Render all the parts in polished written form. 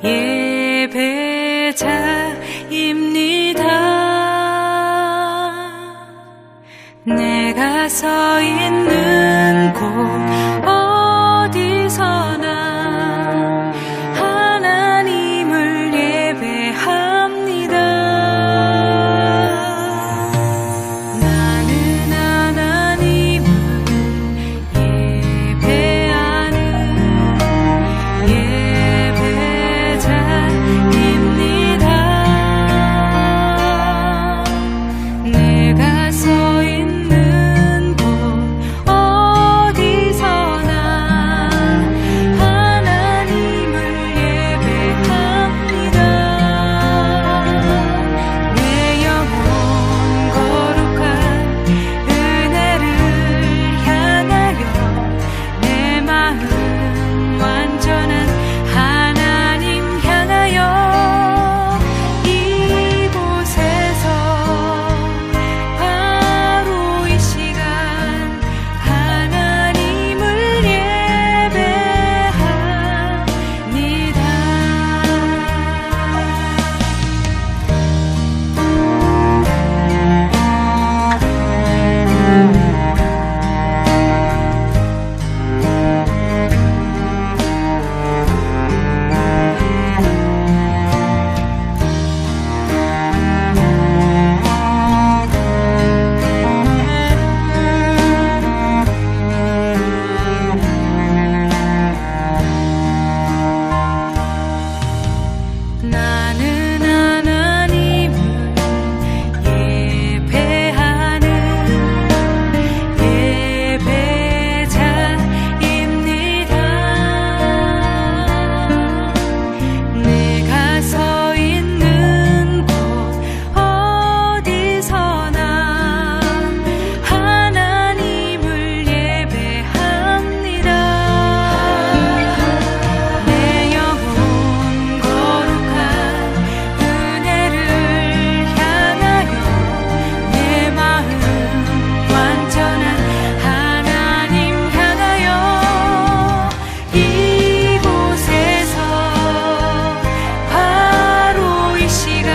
예배자입니다. 내가 서 있는 곳 어디서나 하나님을 예배합니다. 나는 하나님을 예배하는 예배자입니다. 내가 서 있는 곳 어디서나 하나님을 예배합니다. 내 영혼 거룩한 은혜를 향하여 내 마음 완전한 하나님 향하여 이곳에서 바로 이 시간 하나님을 나는 하나님을 예배하는 예배자입니다. 내가 서 있는 곳 어디서나 하나님을 예배합니다. 내 영혼 거룩한 은혜를 향하여 내 마음 완전한 하나님 향하여 이곳에서 바로 이 시간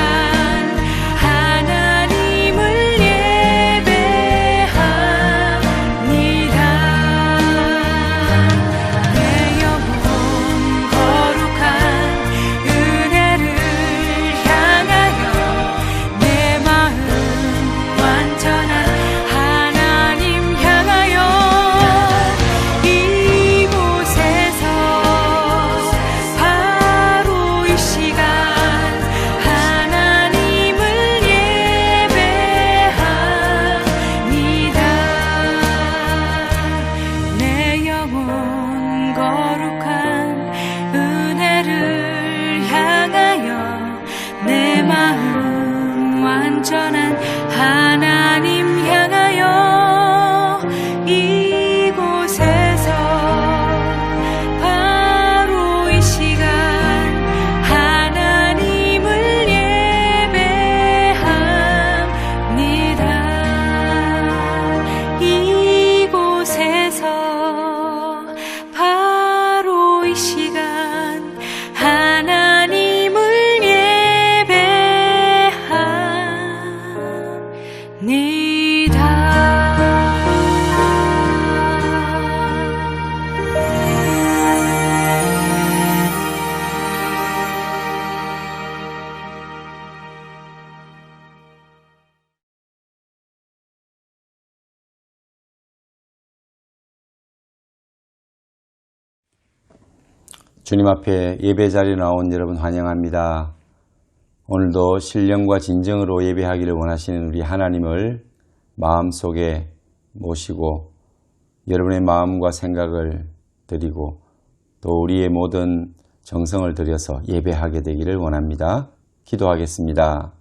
하나님을 예배합니다. 내 영혼 거룩한 은혜를 향하여 내 마음 완전한 하나님 향하여 이곳에서 바로 이 시간 하나님을 예배합니다. 내 영혼 거룩한 은혜를 향하여 내 마음 완전한 하나님 향하여 이곳에서 바로 이 시간 하나님을 예배합니다. 이곳에서 바로 이 시간 하나님을 주님 앞에 예배 자리에 나온 여러분 환영합니다. 오늘도 신령과 진정으로 예배하기를 원하시는 우리 하나님을 마음속에 모시고 여러분의 마음과 생각을 드리고 또 우리의 모든 정성을 들여서 예배하게 되기를 원합니다. 기도하겠습니다.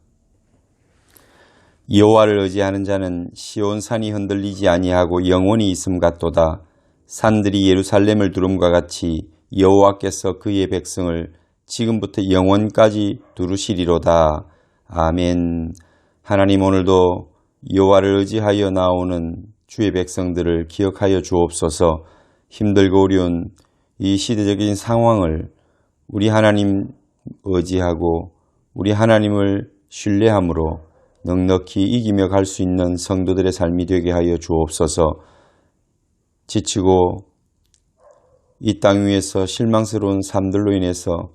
여호와를 의지하는 자는 시온산이 흔들리지 아니하고 영원히 있음 같도다. 산들이 예루살렘을 두름과 같이 여호와께서 그의 백성을 지금부터 영원까지 두루시리로다. 아멘. 하나님, 오늘도 여호와를 의지하여 나오는 주의 백성들을 기억하여 주옵소서. 힘들고 어려운 이 시대적인 상황을 우리 하나님 의지하고 우리 하나님을 신뢰함으로 넉넉히 이기며 갈 수 있는 성도들의 삶이 되게 하여 주옵소서. 지치고 이 땅 위에서 실망스러운 삶들로 인해서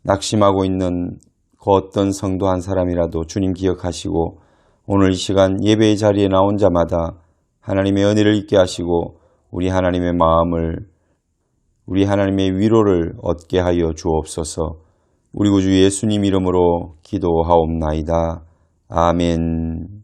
낙심하고 있는 그 어떤 성도 한 사람이라도 주님 기억하시고 오늘 이 시간 예배의 자리에 나온 자마다 하나님의 은혜를 잊게 하시고 우리 하나님의 마음을, 우리 하나님의 위로를 얻게 하여 주옵소서. 우리 구주 예수님 이름으로 기도하옵나이다. 아멘.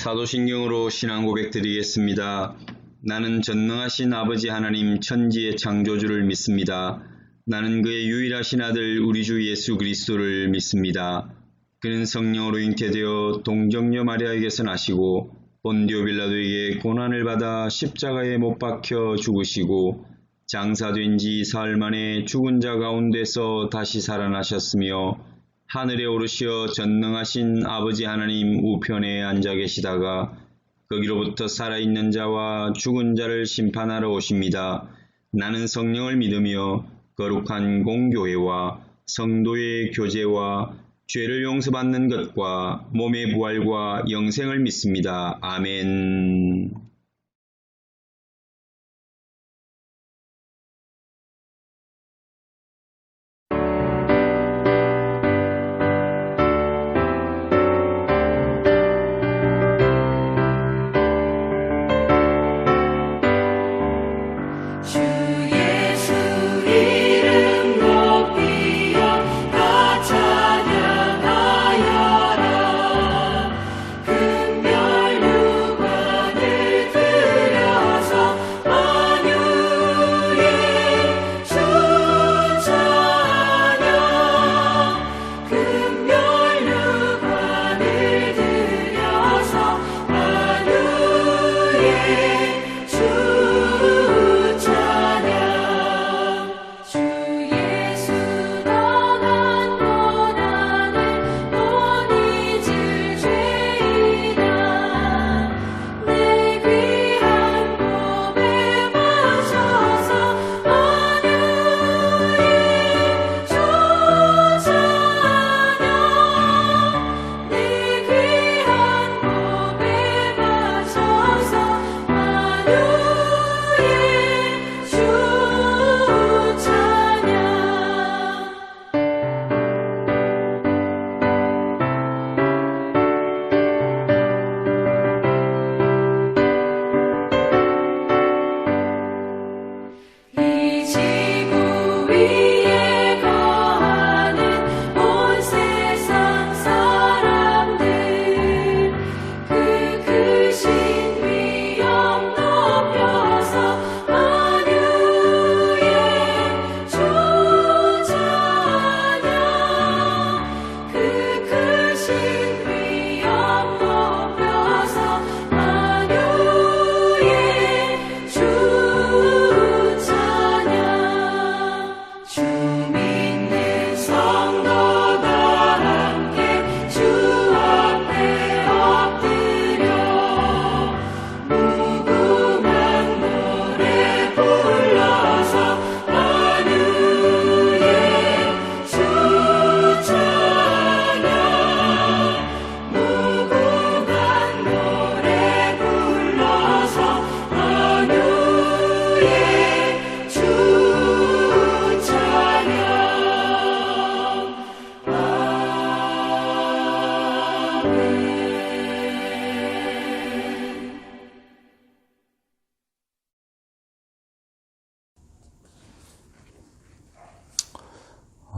사도신경으로 신앙 고백 드리겠습니다. 나는 전능하신 아버지 하나님 천지의 창조주를 믿습니다. 나는 그의 유일하신 아들 우리 주 예수 그리스도를 믿습니다. 그는 성령으로 잉태되어 동정녀 마리아에게서 나시고 본디오 빌라도에게 고난을 받아 십자가에 못 박혀 죽으시고 장사된 지 사흘 만에 죽은 자 가운데서 다시 살아나셨으며 하늘에 오르시어 전능하신 아버지 하나님 우편에 앉아 계시다가 거기로부터 살아있는 자와 죽은 자를 심판하러 오십니다. 나는 성령을 믿으며 거룩한 공교회와 성도의 교제와 죄를 용서받는 것과 몸의 부활과 영생을 믿습니다. 아멘. 금별 유관을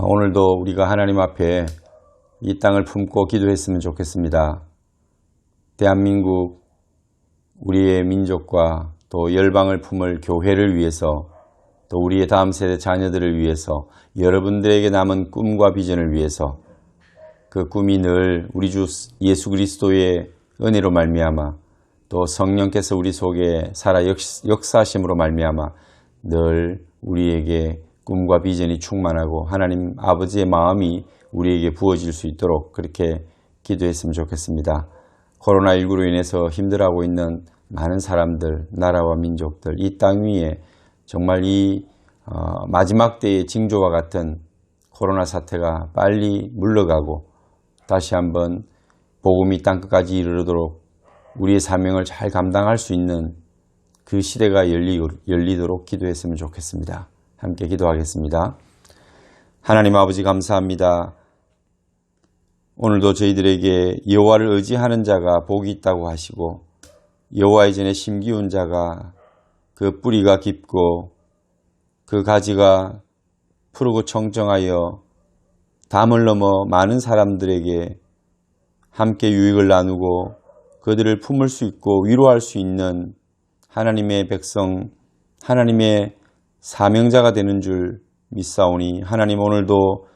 오늘도 우리가 하나님 앞에 이 땅을 품고 기도했으면 좋겠습니다. 대한민국 우리의 민족과 또 열방을 품을 교회를 위해서 또 우리의 다음 세대 자녀들을 위해서 여러분들에게 남은 꿈과 비전을 위해서 그 꿈이 늘 우리 주 예수 그리스도의 은혜로 말미암아 또 성령께서 우리 속에 살아 역사하심으로 말미암아 늘 우리에게 꿈과 비전이 충만하고 하나님 아버지의 마음이 우리에게 부어질 수 있도록 그렇게 기도했으면 좋겠습니다. 코로나19로 인해서 힘들어하고 있는 많은 사람들, 나라와 민족들, 이 땅 위에 정말 이 마지막 때의 징조와 같은 코로나 사태가 빨리 물러가고 다시 한번 복음이 땅끝까지 이르도록 우리의 사명을 잘 감당할 수 있는 그 시대가 열리도록 기도했으면 좋겠습니다. 함께 기도하겠습니다. 하나님 아버지 감사합니다. 오늘도 저희들에게 여호와를 의지하는 자가 복이 있다고 하시고 여호와의 전에 심기운 자가 그 뿌리가 깊고 그 가지가 푸르고 청정하여 담을 넘어 많은 사람들에게 함께 유익을 나누고 그들을 품을 수 있고 위로할 수 있는 하나님의 백성, 하나님의 사명자가 되는 줄 믿사오니 하나님 오늘도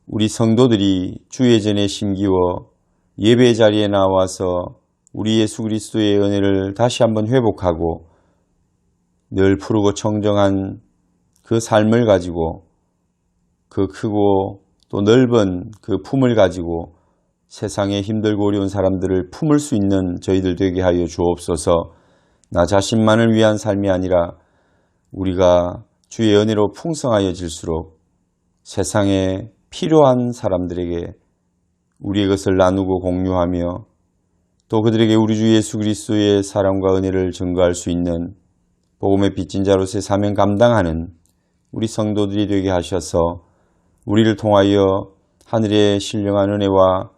우리 성도들이 주의 전에 심기워 예배 자리에 나와서 우리 예수 그리스도의 은혜를 다시 한번 회복하고 늘 푸르고 청정한 그 삶을 가지고 그 크고 또 넓은 그 품을 가지고 세상에 힘들고 어려운 사람들을 품을 수 있는 저희들 되게 하여 주옵소서. 나 자신만을 위한 삶이 아니라 우리가 주의 은혜로 풍성하여질수록 세상에 필요한 사람들에게 우리의 것을 나누고 공유하며 또 그들에게 우리 주 예수 그리스도의 사랑과 은혜를 증거할 수 있는 복음의 빚진 자로서의 사명 감당하는 우리 성도들이 되게 하셔서 우리를 통하여 하늘의 신령한 은혜와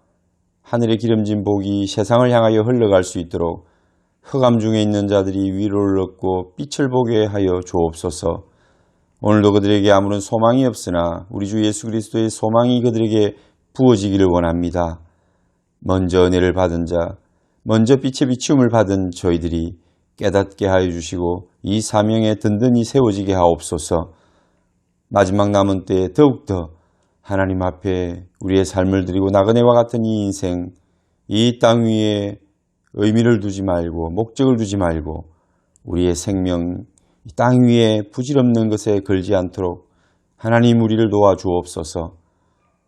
하늘의 기름진 복이 세상을 향하여 흘러갈 수 있도록 흑암 중에 있는 자들이 위로를 얻고 빛을 보게 하여 주옵소서. 오늘도 그들에게 아무런 소망이 없으나 우리 주 예수 그리스도의 소망이 그들에게 부어지기를 원합니다. 먼저 은혜를 받은 자, 먼저 빛의 비춤을 받은 저희들이 깨닫게 하여 주시고 이 사명에 든든히 세워지게 하옵소서. 마지막 남은 때에 더욱더 하나님 앞에 우리의 삶을 드리고 나그네와 같은 이 인생, 이 땅 위에 의미를 두지 말고 목적을 두지 말고 우리의 생명, 이 땅 위에 부질없는 것에 걸지 않도록 하나님 우리를 도와주옵소서.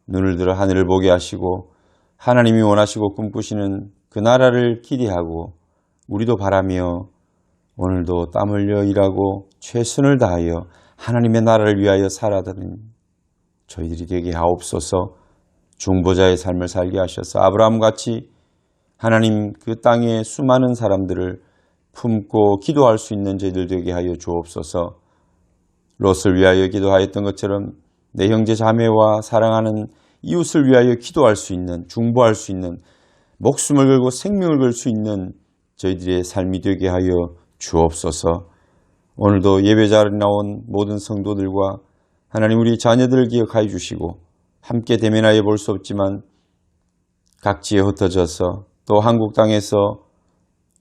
눈을 들어 하늘을 보게 하시고 하나님이 원하시고 꿈꾸시는 그 나라를 기대하고 우리도 바라며 오늘도 땀 흘려 일하고 최선을 다하여 하나님의 나라를 위하여 살아가는 저희들이 되게 하옵소서. 중보자의 삶을 살게 하셔서 아브라함같이 하나님 그 땅에 수많은 사람들을 품고 기도할 수 있는 저희들 되게 하여 주옵소서. 롯을 위하여 기도하였던 것처럼 내 형제 자매와 사랑하는 이웃을 위하여 기도할 수 있는, 중보할 수 있는, 목숨을 걸고 생명을 걸 수 있는 저희들의 삶이 되게 하여 주옵소서. 오늘도 예배자리에 나온 모든 성도들과 하나님 우리 자녀들을 기억하여 주시고 함께 대면하여 볼 수 없지만 각지에 흩어져서 또 한국 땅에서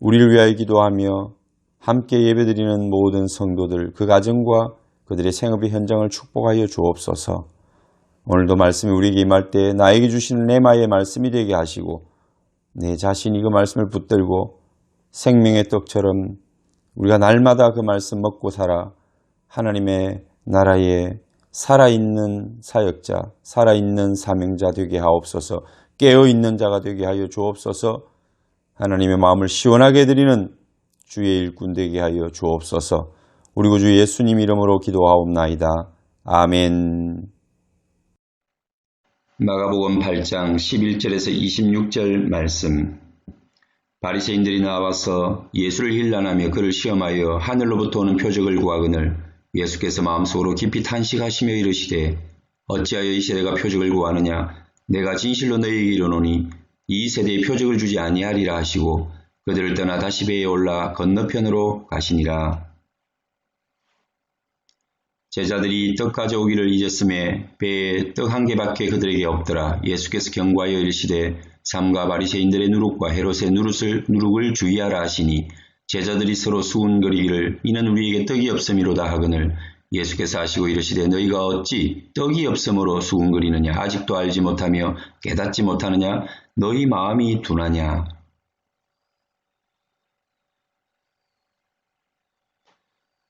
우리를 위하여 기도하며 함께 예배드리는 모든 성도들, 그 가정과 그들의 생업의 현장을 축복하여 주옵소서. 오늘도 말씀이 우리에게 임할 때 나에게 주시는 레마의 말씀이 되게 하시고 내 자신이 그 말씀을 붙들고 생명의 떡처럼 우리가 날마다 그 말씀 먹고 살아 하나님의 나라에 살아있는 사역자, 살아있는 사명자 되게 하옵소서. 깨어있는 자가 되게 하여 주옵소서. 하나님의 마음을 시원하게 해드리는 주의 일꾼 되게 하여 주옵소서. 우리 구주 예수님 이름으로 기도하옵나이다. 아멘. 마가복음 8장 11절에서 26절 말씀. 바리새인들이 나와서 예수를 힐난하며 그를 시험하여 하늘로부터 오는 표적을 구하거늘 예수께서 마음속으로 깊이 탄식하시며 이르시되 어찌하여 이 세대가 표적을 구하느냐. 내가 진실로 너희에게 이르노니 이 세대에 표적을 주지 아니하리라 하시고 그들을 떠나 다시 배에 올라 건너편으로 가시니라. 제자들이 떡 가져오기를 잊었음에 배에 떡 한 개밖에 그들에게 없더라. 예수께서 경고하여 이르시되 삼가 바리새인들의 누룩과 헤롯의 누룩을 주의하라 하시니 제자들이 서로 수군거리기를 이는 우리에게 떡이 없음이로다 하거늘 예수께서 하시고 이르시되 너희가 어찌 떡이 없음으로 수군거리느냐 아직도 알지 못하며 깨닫지 못하느냐 너희 마음이 둔하냐.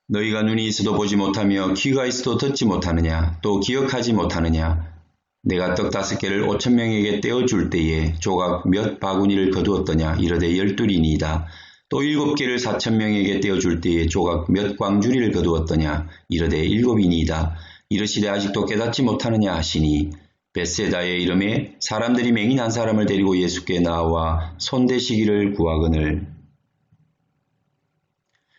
너희가 눈이 있어도 보지 못하며 귀가 있어도 듣지 못하느냐 또 기억하지 못하느냐. 내가 떡 5개를 5,000명에게 떼어줄 때에 조각 몇 바구니를 거두었더냐 이르되 12이니이다. 또 7개를 4,000명에게 떼어줄 때에 조각 몇 광주리를 거두었더냐 이르되 7이니이다. 이르시되 아직도 깨닫지 못하느냐 하시니 벳세다의 이름에 사람들이 맹인 한 사람을 데리고 예수께 나와 손대시기를 구하거늘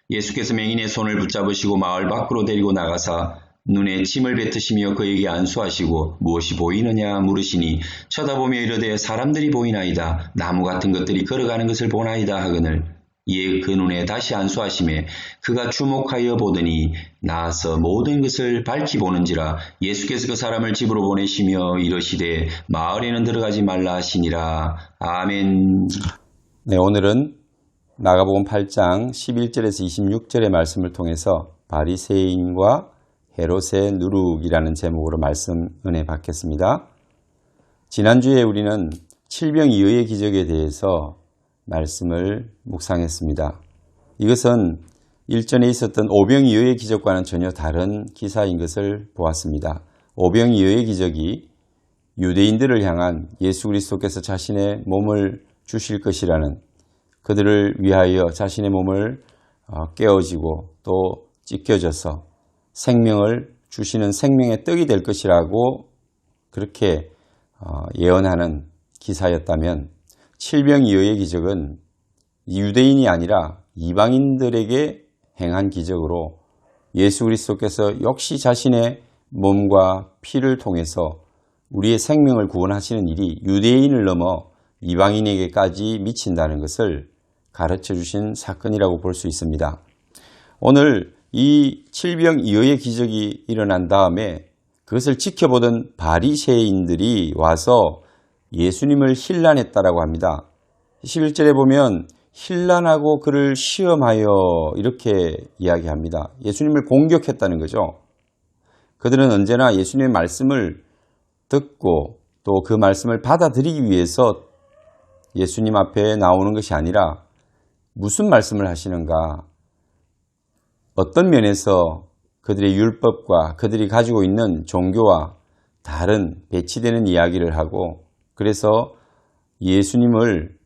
예수께서 맹인의 손을 붙잡으시고 마을 밖으로 데리고 나가사 눈에 침을 뱉으시며 그에게 안수하시고 무엇이 보이느냐 물으시니 쳐다보며 이르되 사람들이 보이나이다. 나무 같은 것들이 걸어가는 것을 보나이다 하거늘 이에 그 눈에 다시 안수하시매 그가 주목하여 보더니 나아서 모든 것을 밝히 보는지라. 예수께서 그 사람을 집으로 보내시며 이르시되 마을에는 들어가지 말라 하시니라. 아멘. 네, 오늘은 마가복음 8장 11절에서 26절의 말씀을 통해서 바리새인과 헤롯의 누룩이라는 제목으로 말씀 은혜 받겠습니다. 지난주에 우리는 칠병이의의 기적에 대해서 말씀을 묵상했습니다. 이것은 일전에 있었던 오병이의의 기적과는 전혀 다른 기사인 것을 보았습니다. 오병이의의 기적이 유대인들을 향한 예수 그리스도께서 자신의 몸을 주실 것이라는 그들을 위하여 자신의 몸을 깨어지고 또 찢겨져서 생명을 주시는 생명의 떡이 될 것이라고 그렇게 예언하는 기사였다면 칠병이의의 기적은 유대인이 아니라 이방인들에게 행한 기적으로 예수 그리스도께서 역시 자신의 몸과 피를 통해서 우리의 생명을 구원하시는 일이 유대인을 넘어 이방인에게까지 미친다는 것을 가르쳐 주신 사건이라고 볼 수 있습니다. 오늘 이 칠병이의의 기적이 일어난 다음에 그것을 지켜보던 바리새인들이 와서 예수님을 힐난했다라고 합니다. 11절에 보면 힐난하고 그를 시험하여 이렇게 이야기합니다. 예수님을 공격했다는 거죠. 그들은 언제나 예수님의 말씀을 듣고 또 그 말씀을 받아들이기 위해서 예수님 앞에 나오는 것이 아니라 무슨 말씀을 하시는가, 어떤 면에서 그들의 율법과 그들이 가지고 있는 종교와 다른 배치되는 이야기를 하고 그래서 예수님을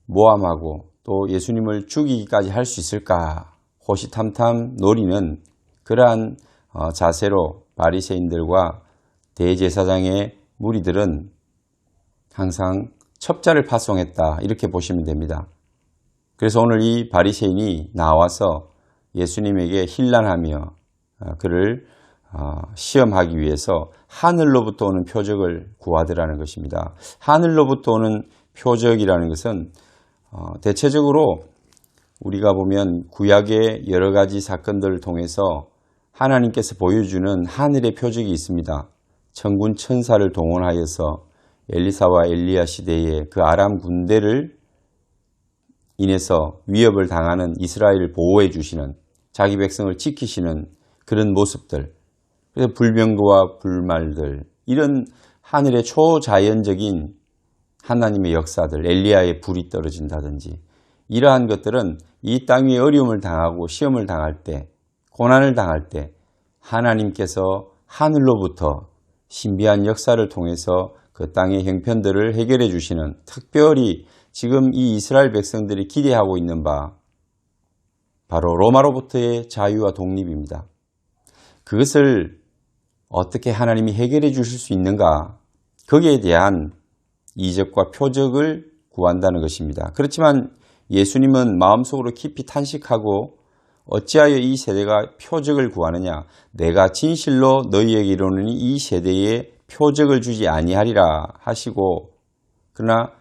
모함하고 또 예수님을 죽이기까지 할 수 있을까 호시탐탐 노리는 그러한 자세로 바리새인들과 대제사장의 무리들은 항상 첩자를 파송했다 이렇게 보시면 됩니다. 그래서 오늘 이 바리새인이 나와서 예수님에게 힐난하며 그를 시험하기 위해서 하늘로부터 오는 표적을 구하더라는 것입니다. 하늘로부터 오는 표적이라는 것은 대체적으로 우리가 보면 구약의 여러 가지 사건들을 통해서 하나님께서 보여주는 하늘의 표적이 있습니다. 천군 천사를 동원하여서 엘리사와 엘리야 시대에 그 아람 군대를 인해서 위협을 당하는 이스라엘을 보호해 주시는 자기 백성을 지키시는 그런 모습들, 그래서 불병거와 불말들 이런 하늘의 초자연적인 하나님의 역사들, 엘리야의 불이 떨어진다든지 이러한 것들은 이 땅 위에 어려움을 당하고 시험을 당할 때, 고난을 당할 때 하나님께서 하늘로부터 신비한 역사를 통해서 그 땅의 형편들을 해결해 주시는, 특별히 지금 이 이스라엘 백성들이 기대하고 있는 바 바로 로마로부터의 자유와 독립입니다. 그것을 어떻게 하나님이 해결해 주실 수 있는가, 거기에 대한 이적과 표적을 구한다는 것입니다. 그렇지만 예수님은 마음속으로 깊이 탄식하고 어찌하여 이 세대가 표적을 구하느냐, 내가 진실로 너희에게 이르노니 이 세대에 표적을 주지 아니하리라 하시고, 그러나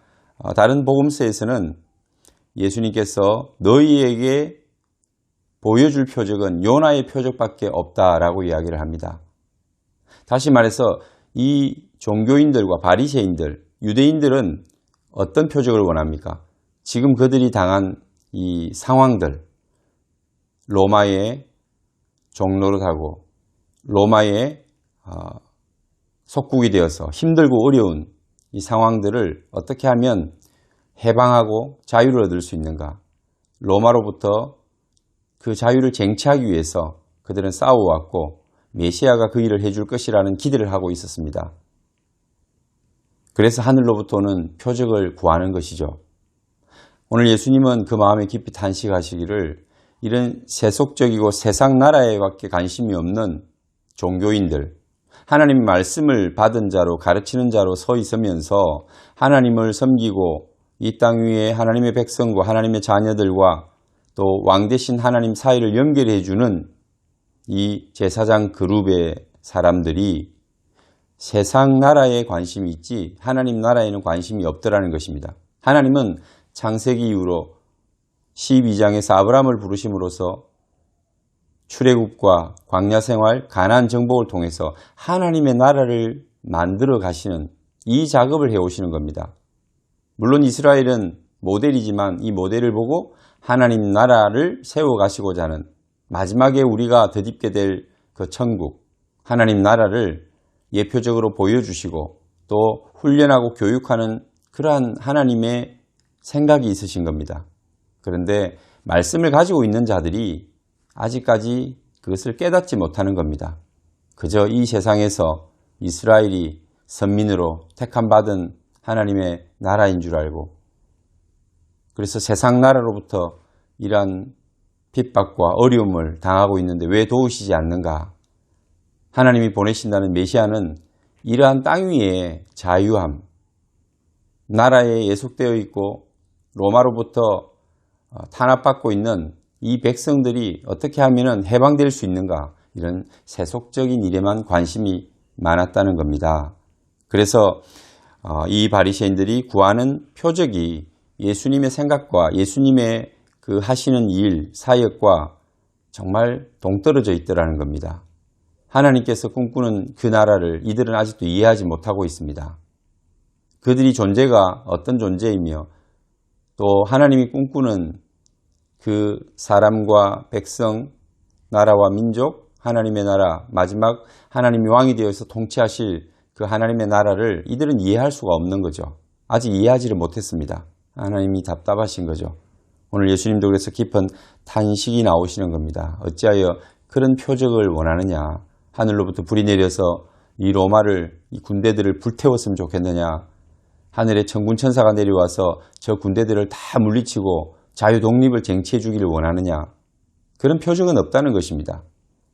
다른 복음서에서는 예수님께서 너희에게 보여줄 표적은 요나의 표적밖에 없다라고 이야기를 합니다. 다시 말해서 이 종교인들과 바리새인들, 유대인들은 어떤 표적을 원합니까? 지금 그들이 당한 이 상황들, 로마의 종노릇하고 로마의 속국이 되어서 힘들고 어려운 이 상황들을 어떻게 하면 해방하고 자유를 얻을 수 있는가? 로마로부터 그 자유를 쟁취하기 위해서 그들은 싸워왔고 메시아가 그 일을 해줄 것이라는 기대를 하고 있었습니다. 그래서 하늘로부터는 표적을 구하는 것이죠. 오늘 예수님은 그 마음에 깊이 탄식하시기를 이런 세속적이고 세상 나라에 밖에 관심이 없는 종교인들, 하나님의 말씀을 받은 자로 가르치는 자로 서 있으면서 하나님을 섬기고 이 땅 위에 하나님의 백성과 하나님의 자녀들과 또 왕 대신 하나님 사이를 연결해 주는 이 제사장 그룹의 사람들이 세상 나라에 관심이 있지 하나님 나라에는 관심이 없더라는 것입니다. 하나님은 창세기 이후로 12장에서 아브라함을 부르심으로써 출애굽과 광야 생활, 가나안 정복을 통해서 하나님의 나라를 만들어 가시는 이 작업을 해오시는 겁니다. 물론 이스라엘은 모델이지만 이 모델을 보고 하나님 나라를 세워가시고자 하는 마지막에 우리가 덧입게 될 그 천국, 하나님 나라를 예표적으로 보여주시고 또 훈련하고 교육하는 그러한 하나님의 생각이 있으신 겁니다. 그런데 말씀을 가지고 있는 자들이 아직까지 그것을 깨닫지 못하는 겁니다. 그저 이 세상에서 이스라엘이 선민으로 택함받은 하나님의 나라인 줄 알고 그래서 세상 나라로부터 이러한 핍박과 어려움을 당하고 있는데 왜 도우시지 않는가? 하나님이 보내신다는 메시아는 이러한 땅 위에 자유함, 나라에 예속되어 있고 로마로부터 탄압받고 있는 이 백성들이 어떻게 하면 해방될 수 있는가? 이런 세속적인 일에만 관심이 많았다는 겁니다. 그래서 이 바리새인들이 구하는 표적이 예수님의 생각과 예수님의 그 하시는 일, 사역과 정말 동떨어져 있더라는 겁니다. 하나님께서 꿈꾸는 그 나라를 이들은 아직도 이해하지 못하고 있습니다. 그들이 존재가 어떤 존재이며 또 하나님이 꿈꾸는 그 사람과 백성, 나라와 민족, 하나님의 나라, 마지막 하나님이 왕이 되어서 통치하실 그 하나님의 나라를 이들은 이해할 수가 없는 거죠. 아직 이해하지를 못했습니다. 하나님이 답답하신 거죠. 오늘 예수님도 그래서 깊은 탄식이 나오시는 겁니다. 어찌하여 그런 표적을 원하느냐. 하늘로부터 불이 내려서 이 로마를, 이 군대들을 불태웠으면 좋겠느냐. 하늘에 천군 천사가 내려와서 저 군대들을 다 물리치고 자유 독립을 쟁취해 주기를 원하느냐. 그런 표적은 없다는 것입니다.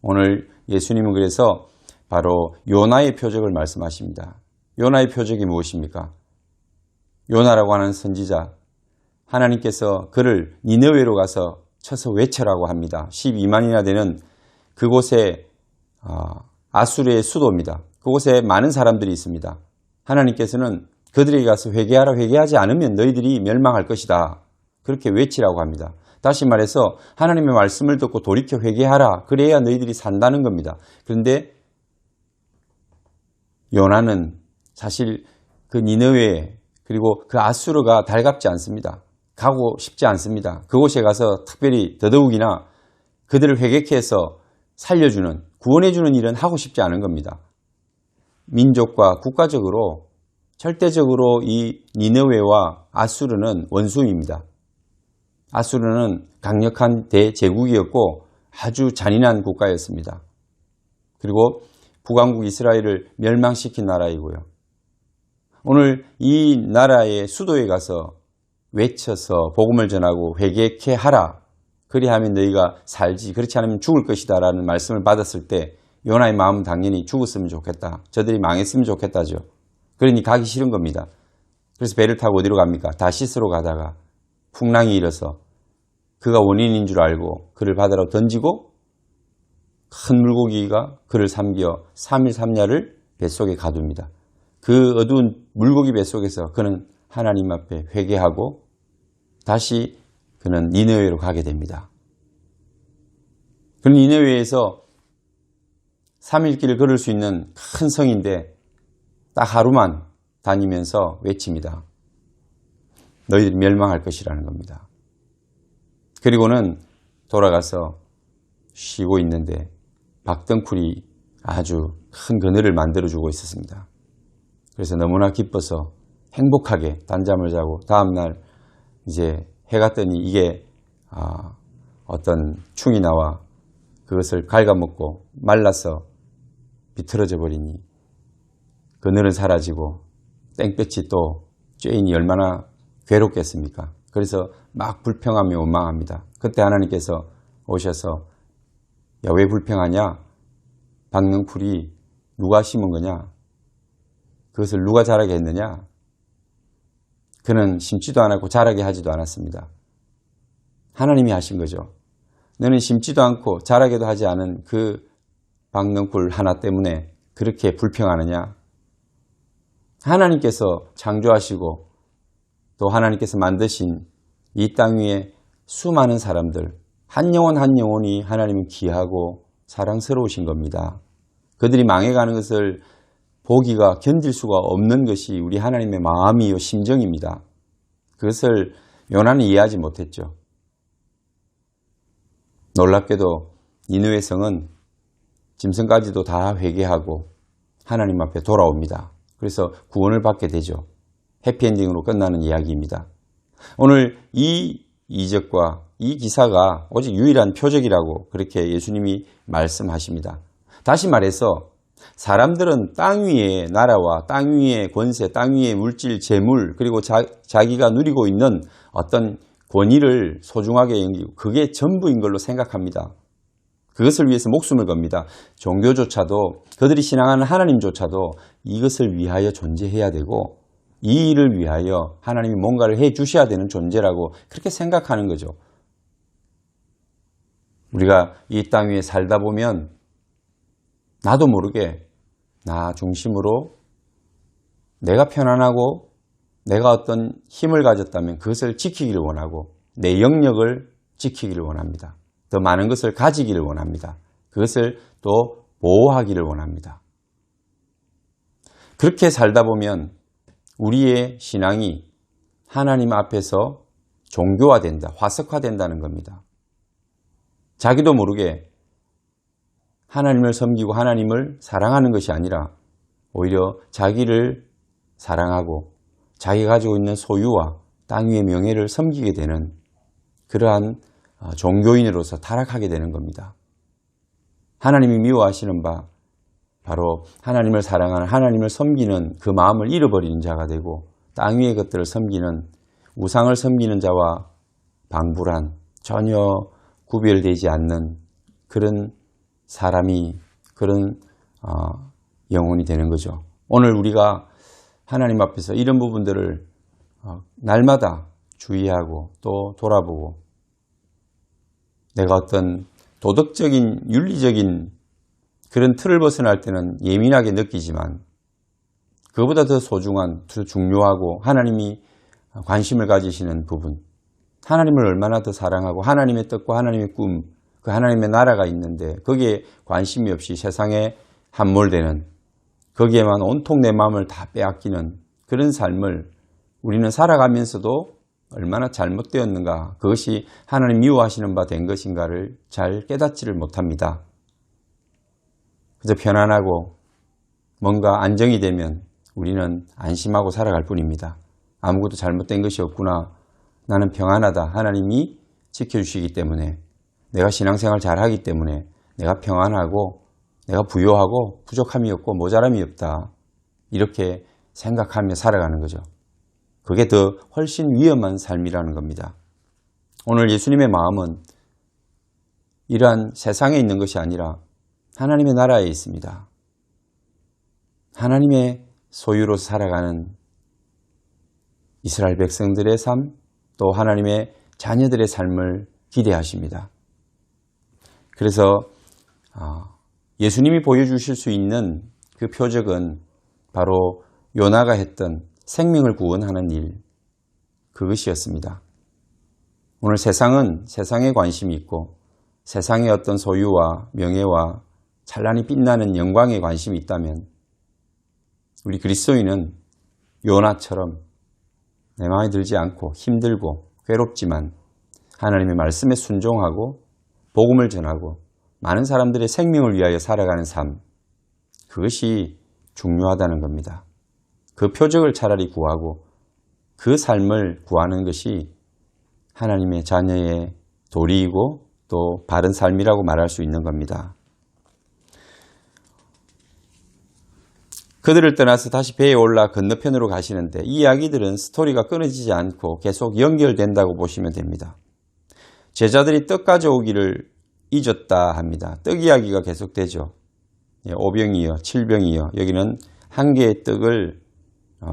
오늘 예수님은 그래서 바로 요나의 표적을 말씀하십니다. 요나의 표적이 무엇입니까? 요나라고 하는 선지자, 하나님께서 그를 니느웨로 가서 쳐서 외쳐라고 합니다. 12만이나 되는 그곳에 아수르의 수도입니다. 그곳에 많은 사람들이 있습니다. 하나님께서는 그들에게 가서 회개하라, 회개하지 않으면 너희들이 멸망할 것이다. 그렇게 외치라고 합니다. 다시 말해서 하나님의 말씀을 듣고 돌이켜 회개하라. 그래야 너희들이 산다는 겁니다. 그런데 요나는 사실 그 니느웨 그리고 그 아수르가 달갑지 않습니다. 가고 싶지 않습니다. 그곳에 가서 특별히 더더욱이나 그들을 회개케 해서 살려주는, 구원해주는 일은 하고 싶지 않은 겁니다. 민족과 국가적으로 절대적으로 이 니느웨와 아수르는 원수입니다. 아수르는 강력한 대제국이었고 아주 잔인한 국가였습니다. 그리고 북왕국 이스라엘을 멸망시킨 나라이고요. 오늘 이 나라의 수도에 가서 외쳐서 복음을 전하고 회개케 하라. 그리하면 너희가 살지. 그렇지 않으면 죽을 것이다 라는 말씀을 받았을 때 요나의 마음은 당연히 죽었으면 좋겠다. 저들이 망했으면 좋겠다죠. 그러니 가기 싫은 겁니다. 그래서 배를 타고 어디로 갑니까? 다시스로 가다가 풍랑이 일어서 그가 원인인 줄 알고 그를 바다로 던지고 큰 물고기가 그를 삼겨 3일 3야를 뱃속에 가둡니다. 그 어두운 물고기 뱃속에서 그는 하나님 앞에 회개하고 다시 그는 니느웨로 가게 됩니다. 그는 니네웨에서 3일 길을 걸을 수 있는 큰 성인데 딱 하루만 다니면서 외칩니다. 너희들이 멸망할 것이라는 겁니다. 그리고는 돌아가서 쉬고 있는데 박덩쿨이 아주 큰 그늘을 만들어주고 있었습니다. 그래서 너무나 기뻐서 행복하게 단잠을 자고 다음날 이제 해가 뜨니 이게 어떤 충이 나와 그것을 갉아먹고 말라서 비틀어져 버리니 그늘은 사라지고 땡볕이 또 쬐이니 얼마나 괴롭겠습니까? 그래서 막 불평하며 원망합니다. 그때 하나님께서 오셔서 야, 왜 불평하냐? 박능풀이 누가 심은 거냐? 그것을 누가 자라게 했느냐? 그는 심지도 않았고 자라게 하지도 않았습니다. 하나님이 하신 거죠. 너는 심지도 않고 자라게도 하지 않은 그 박능풀 하나 때문에 그렇게 불평하느냐? 하나님께서 창조하시고 또 하나님께서 만드신 이 땅 위에 수많은 사람들, 한 영혼 한 영혼이 하나님은 귀하고 사랑스러우신 겁니다. 그들이 망해가는 것을 보기가 견딜 수가 없는 것이 우리 하나님의 마음이요 심정입니다. 그것을 요나는 이해하지 못했죠. 놀랍게도 니느웨 성은 짐승까지도 다 회개하고 하나님 앞에 돌아옵니다. 그래서 구원을 받게 되죠. 해피엔딩으로 끝나는 이야기입니다. 오늘 이 이적과 이 기사가 오직 유일한 표적이라고 그렇게 예수님이 말씀하십니다. 다시 말해서 사람들은 땅 위의 나라와 땅 위의 권세, 땅 위의 물질, 재물 그리고 자기가 누리고 있는 어떤 권위를 소중하게 여기고 그게 전부인 걸로 생각합니다. 그것을 위해서 목숨을 겁니다. 종교조차도 그들이 신앙하는 하나님조차도 이것을 위하여 존재해야 되고 이 일을 위하여 하나님이 뭔가를 해 주셔야 되는 존재라고 그렇게 생각하는 거죠. 우리가 이 땅 위에 살다 보면 나도 모르게 나 중심으로 내가 편안하고 내가 어떤 힘을 가졌다면 그것을 지키기를 원하고 내 영역을 지키기를 원합니다. 더 많은 것을 가지기를 원합니다. 그것을 또 보호하기를 원합니다. 그렇게 살다 보면 우리의 신앙이 하나님 앞에서 종교화된다, 화석화된다는 겁니다. 자기도 모르게 하나님을 섬기고 하나님을 사랑하는 것이 아니라 오히려 자기를 사랑하고 자기가 가지고 있는 소유와 땅 위의 명예를 섬기게 되는 그러한 종교인으로서 타락하게 되는 겁니다. 하나님이 미워하시는 바 바로 하나님을 사랑하는 하나님을 섬기는 그 마음을 잃어버리는 자가 되고 땅 위의 것들을 섬기는 우상을 섬기는 자와 방불한 전혀 구별되지 않는 그런 사람이 그런 영혼이 되는 거죠. 오늘 우리가 하나님 앞에서 이런 부분들을 날마다 주의하고 또 돌아보고 내가 어떤 도덕적인 윤리적인 그런 틀을 벗어날 때는 예민하게 느끼지만 그보다 더 소중한, 더 중요하고 하나님이 관심을 가지시는 부분, 하나님을 얼마나 더 사랑하고 하나님의 뜻과 하나님의 꿈, 그 하나님의 나라가 있는데 거기에 관심이 없이 세상에 함몰되는 거기에만 온통 내 마음을 다 빼앗기는 그런 삶을 우리는 살아가면서도 얼마나 잘못되었는가, 그것이 하나님 미워하시는 바 된 것인가를 잘 깨닫지를 못합니다. 그저 편안하고 뭔가 안정이 되면 우리는 안심하고 살아갈 뿐입니다. 아무것도 잘못된 것이 없구나. 나는 평안하다. 하나님이 지켜주시기 때문에 내가 신앙생활 잘하기 때문에 내가 평안하고 내가 부요하고 부족함이 없고 모자람이 없다. 이렇게 생각하며 살아가는 거죠. 그게 더 훨씬 위험한 삶이라는 겁니다. 오늘 예수님의 마음은 이러한 세상에 있는 것이 아니라 하나님의 나라에 있습니다. 하나님의 소유로 살아가는 이스라엘 백성들의 삶, 또 하나님의 자녀들의 삶을 기대하십니다. 그래서 예수님이 보여주실 수 있는 그 표적은 바로 요나가 했던 생명을 구원하는 일, 그것이었습니다. 오늘 세상은 세상에 관심이 있고 세상의 어떤 소유와 명예와 찬란히 빛나는 영광에 관심이 있다면 우리 그리스도인은 요나처럼 내 마음에 들지 않고 힘들고 괴롭지만 하나님의 말씀에 순종하고 복음을 전하고 많은 사람들의 생명을 위하여 살아가는 삶, 그것이 중요하다는 겁니다. 그 표적을 차라리 구하고 그 삶을 구하는 것이 하나님의 자녀의 도리이고 또 바른 삶이라고 말할 수 있는 겁니다. 그들을 떠나서 다시 배에 올라 건너편으로 가시는데 이 이야기들은 스토리가 끊어지지 않고 계속 연결된다고 보시면 됩니다. 제자들이 떡 가져오기를 잊었다 합니다. 떡 이야기가 계속되죠. 5병이요, 7병이요. 여기는 한 개의 떡을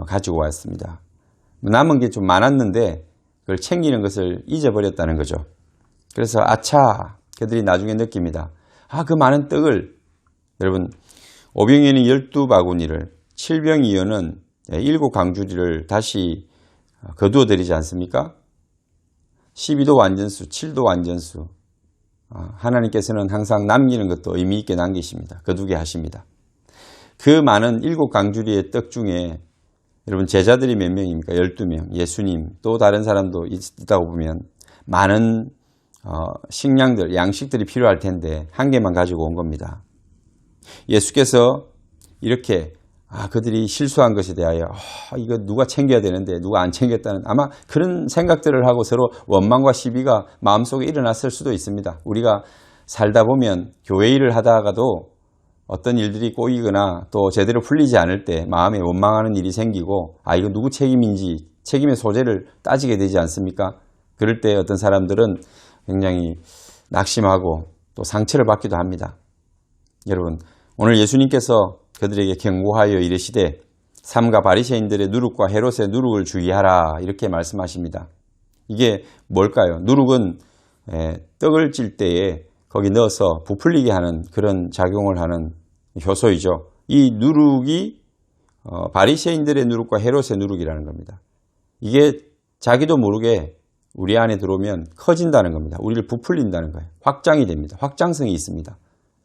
가지고 왔습니다. 남은 게 좀 많았는데 그걸 챙기는 것을 잊어버렸다는 거죠. 그래서 아차, 그들이 나중에 느낍니다. 그 많은 떡을, 여러분 5병이어는 12바구니를, 7병이어는 7강주리를 다시 거두어 드리지 않습니까? 12도 완전수, 7도 완전수. 하나님께서는 항상 남기는 것도 의미 있게 남기십니다. 거두게 하십니다. 그 많은 7강주리의 떡 중에 여러분 제자들이 몇 명입니까? 12명, 예수님, 또 다른 사람도 있다고 보면 많은 식량들, 양식들이 필요할 텐데 한 개만 가지고 온 겁니다. 예수께서 이렇게 그들이 실수한 것에 대하여 이거 누가 챙겨야 되는데 누가 안 챙겼다는 아마 그런 생각들을 하고 서로 원망과 시비가 마음속에 일어났을 수도 있습니다. 우리가 살다 보면 교회 일을 하다가도 어떤 일들이 꼬이거나 또 제대로 풀리지 않을 때 마음에 원망하는 일이 생기고 이거 누구 책임인지 책임의 소재를 따지게 되지 않습니까? 그럴 때 어떤 사람들은 굉장히 낙심하고 또 상처를 받기도 합니다. 여러분, 오늘 예수님께서 그들에게 경고하여 이르시되 삼가 바리새인들의 누룩과 헤롯의 누룩을 주의하라 이렇게 말씀하십니다. 이게 뭘까요? 누룩은 떡을 찔 때에 거기 넣어서 부풀리게 하는 그런 작용을 하는 효소이죠. 이 누룩이 바리새인들의 누룩과 헤롯의 누룩이라는 겁니다. 이게 자기도 모르게 우리 안에 들어오면 커진다는 겁니다. 우리를 부풀린다는 거예요. 확장이 됩니다. 확장성이 있습니다.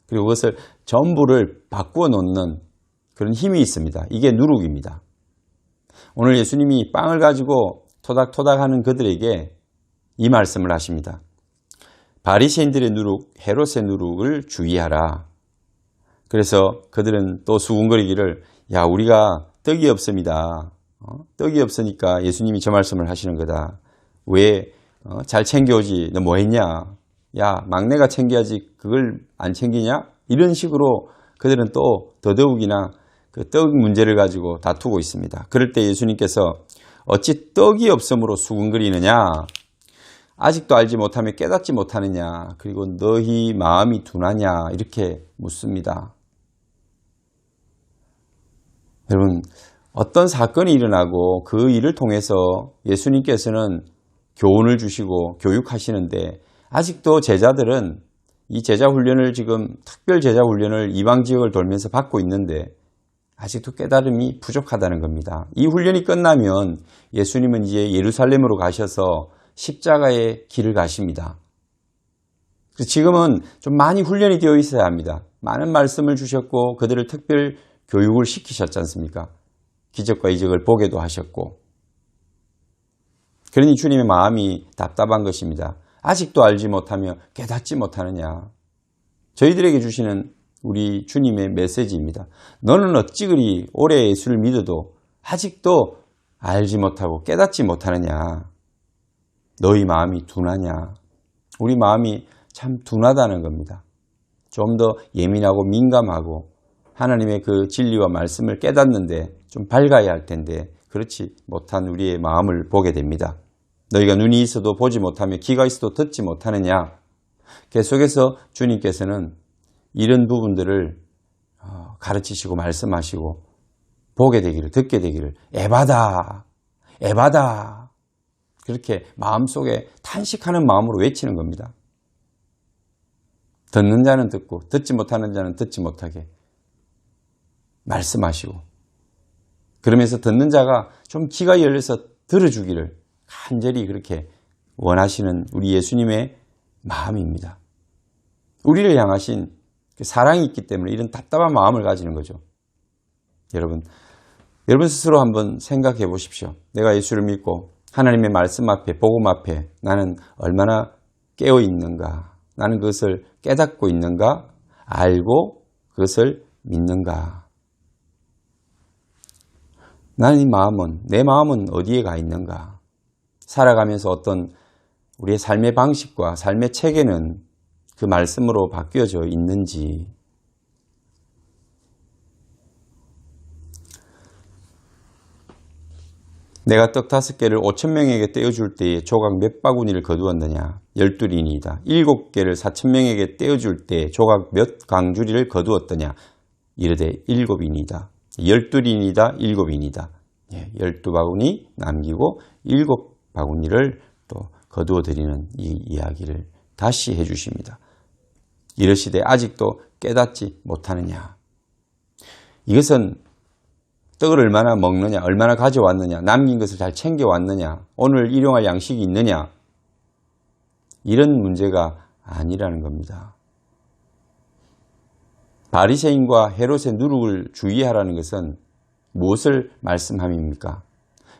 그리고 그것을 전부를 바꾸어 놓는 그런 힘이 있습니다. 이게 누룩입니다. 오늘 예수님이 빵을 가지고 토닥토닥하는 그들에게 이 말씀을 하십니다. 바리새인들의 누룩, 헤롯의 누룩을 주의하라. 그래서 그들은 또 수군거리기를 우리가 떡이 없습니다. 떡이 없으니까 예수님이 저 말씀을 하시는 거다. 왜 잘 챙겨오지? 너 뭐 했냐? 막내가 챙겨야지 그걸 안 챙기냐? 이런 식으로 그들은 또 더더욱이나 그 떡 문제를 가지고 다투고 있습니다. 그럴 때 예수님께서 어찌 떡이 없음으로 수군거리느냐? 아직도 알지 못하며 깨닫지 못하느냐? 그리고 너희 마음이 둔하냐? 이렇게 묻습니다. 여러분, 어떤 사건이 일어나고 그 일을 통해서 예수님께서는 교훈을 주시고 교육하시는데 아직도 제자들은 이 제자 훈련을 지금 특별 제자 훈련을 이방 지역을 돌면서 받고 있는데 아직도 깨달음이 부족하다는 겁니다. 이 훈련이 끝나면 예수님은 이제 예루살렘으로 가셔서 십자가의 길을 가십니다. 그래서 지금은 좀 많이 훈련이 되어 있어야 합니다. 많은 말씀을 주셨고 그들을 특별 교육을 시키셨지 않습니까? 기적과 이적을 보게도 하셨고. 그러니 주님의 마음이 답답한 것입니다. 아직도 알지 못하며 깨닫지 못하느냐. 저희들에게 주시는 우리 주님의 메시지입니다. 너는 어찌 그리 오래 예수를 믿어도 아직도 알지 못하고 깨닫지 못하느냐. 너희 마음이 둔하냐. 우리 마음이 참 둔하다는 겁니다. 좀 더 예민하고 민감하고 하나님의 그 진리와 말씀을 깨닫는데 좀 밝아야 할 텐데 그렇지 못한 우리의 마음을 보게 됩니다. 너희가 눈이 있어도 보지 못하며 귀가 있어도 듣지 못하느냐. 계속해서 주님께서는 이런 부분들을 가르치시고 말씀하시고 보게 되기를 듣게 되기를 에바다 에바다 그렇게 마음속에 탄식하는 마음으로 외치는 겁니다. 듣는 자는 듣고 듣지 못하는 자는 듣지 못하게 말씀하시고 그러면서 듣는 자가 좀 귀가 열려서 들어주기를 간절히 그렇게 원하시는 우리 예수님의 마음입니다. 우리를 향하신 그 사랑이 있기 때문에 이런 답답한 마음을 가지는 거죠. 여러분 스스로 한번 생각해 보십시오. 내가 예수를 믿고 하나님의 말씀 앞에, 복음 앞에 나는 얼마나 깨어 있는가? 나는 그것을 깨닫고 있는가? 알고 그것을 믿는가? 나는 내 마음은 어디에 가 있는가? 살아가면서 어떤 우리의 삶의 방식과 삶의 체계는 그 말씀으로 바뀌어져 있는지. 내가 떡 5개를 5,000명에게 떼어줄 때에 조각 몇 바구니를 거두었느냐? 12리니이다. 7개를 4,000명에게 떼어줄 때에 조각 몇 강주리를 거두었더냐? 이르되 7이니이다. 12리니이다. 7이니이다. 12바구니 남기고 7바구니를 또 거두어드리는 이 이야기를 다시 해주십니다. 이러시되 아직도 깨닫지 못하느냐? 이것은 떡을 얼마나 먹느냐, 얼마나 가져왔느냐, 남긴 것을 잘 챙겨왔느냐, 오늘 일용할 양식이 있느냐, 이런 문제가 아니라는 겁니다. 바리새인과 헤롯의 누룩을 주의하라는 것은 무엇을 말씀함입니까?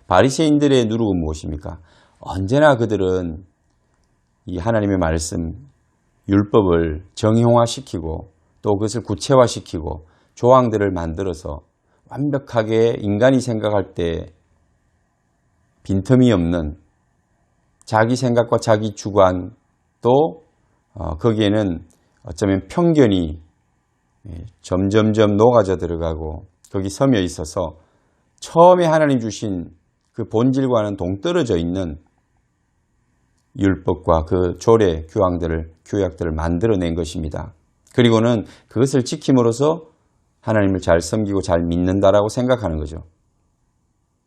바리새인들의 누룩은 무엇입니까? 언제나 그들은 이 하나님의 말씀, 율법을 정형화시키고 또 그것을 구체화시키고 조항들을 만들어서 완벽하게 인간이 생각할 때 빈틈이 없는 자기 생각과 자기 주관 또 거기에는 어쩌면 편견이 점점점 녹아져 들어가고 거기 서며 있어서 처음에 하나님 주신 그 본질과는 동떨어져 있는 율법과 그 조례, 규약들을 만들어낸 것입니다. 그리고는 그것을 지킴으로써 하나님을 잘 섬기고 잘 믿는다라고 생각하는 거죠.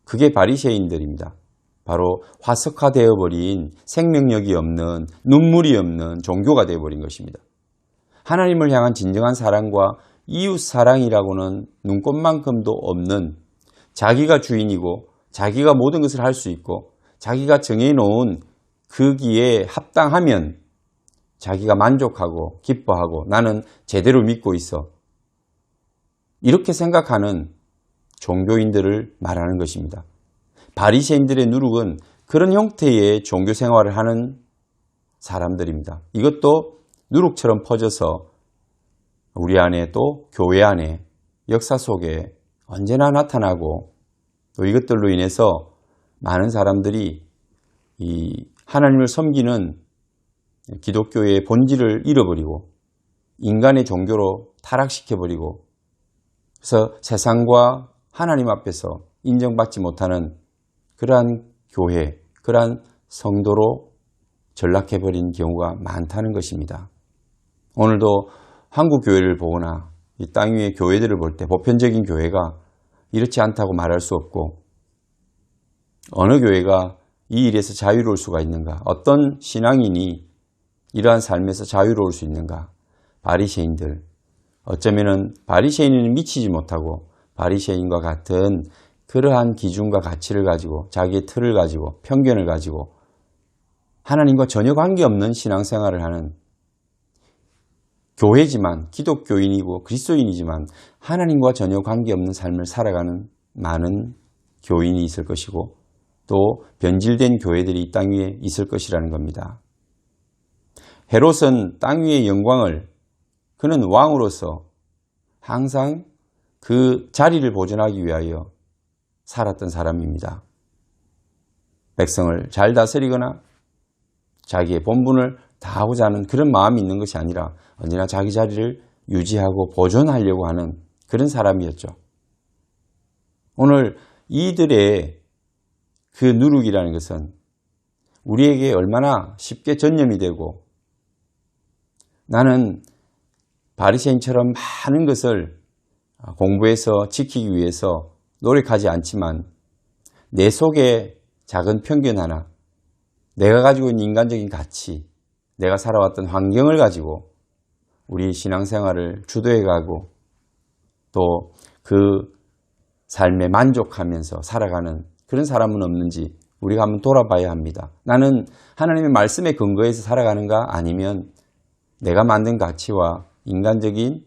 그게 바리새인들입니다. 바로 화석화되어 버린 생명력이 없는 눈물이 없는 종교가 되어버린 것입니다. 하나님을 향한 진정한 사랑과 이웃 사랑이라고는 눈꼽만큼도 없는 자기가 주인이고 자기가 모든 것을 할 수 있고 자기가 정해놓은 거기에 합당하면 자기가 만족하고 기뻐하고 나는 제대로 믿고 있어. 이렇게 생각하는 종교인들을 말하는 것입니다. 바리새인들의 누룩은 그런 형태의 종교 생활을 하는 사람들입니다. 이것도 누룩처럼 퍼져서 우리 안에 또 교회 안에 역사 속에 언제나 나타나고 또 이것들로 인해서 많은 사람들이 이 하나님을 섬기는 기독교의 본질을 잃어버리고 인간의 종교로 타락시켜버리고 그래서 세상과 하나님 앞에서 인정받지 못하는 그러한 교회, 그러한 성도로 전락해버린 경우가 많다는 것입니다. 오늘도 한국 교회를 보거나 이 땅 위의 교회들을 볼 때 보편적인 교회가 이렇지 않다고 말할 수 없고 어느 교회가 이 일에서 자유로울 수가 있는가? 어떤 신앙인이 이러한 삶에서 자유로울 수 있는가? 바리새인들. 어쩌면은 바리새인은 미치지 못하고 바리새인과 같은 그러한 기준과 가치를 가지고 자기의 틀을 가지고 편견을 가지고 하나님과 전혀 관계없는 신앙생활을 하는 교회지만 기독교인이고 그리스도인이지만 하나님과 전혀 관계없는 삶을 살아가는 많은 교인이 있을 것이고 또 변질된 교회들이 이 땅 위에 있을 것이라는 겁니다. 헤롯은 땅 위의 영광을 그는 왕으로서 항상 그 자리를 보존하기 위하여 살았던 사람입니다. 백성을 잘 다스리거나 자기의 본분을 다하고자 하는 그런 마음이 있는 것이 아니라 언제나 자기 자리를 유지하고 보존하려고 하는 그런 사람이었죠. 오늘 이들의 그 누룩이라는 것은 우리에게 얼마나 쉽게 전염이 되고 나는 바리새인처럼 많은 것을 공부해서 지키기 위해서 노력하지 않지만 내 속에 작은 편견 하나, 내가 가지고 있는 인간적인 가치, 내가 살아왔던 환경을 가지고 우리 신앙생활을 주도해가고 또 그 삶에 만족하면서 살아가는 그런 사람은 없는지 우리가 한번 돌아봐야 합니다. 나는 하나님의 말씀에 근거해서 살아가는가 아니면 내가 만든 가치와 인간적인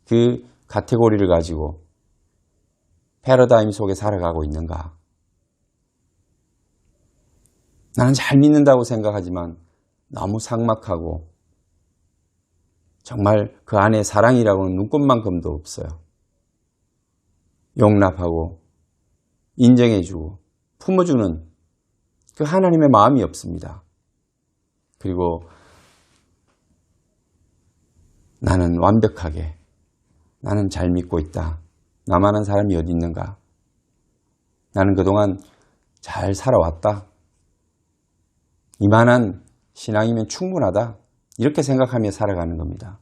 그 카테고리를 가지고 패러다임 속에 살아가고 있는가? 나는 잘 믿는다고 생각하지만 너무 삭막하고 정말 그 안에 사랑이라고는 눈꼽만큼도 없어요. 용납하고 인정해주고 품어주는 그 하나님의 마음이 없습니다. 그리고 나는 완벽하게, 나는 잘 믿고 있다. 나만한 사람이 어디 있는가? 나는 그동안 잘 살아왔다. 이만한 신앙이면 충분하다. 이렇게 생각하며 살아가는 겁니다.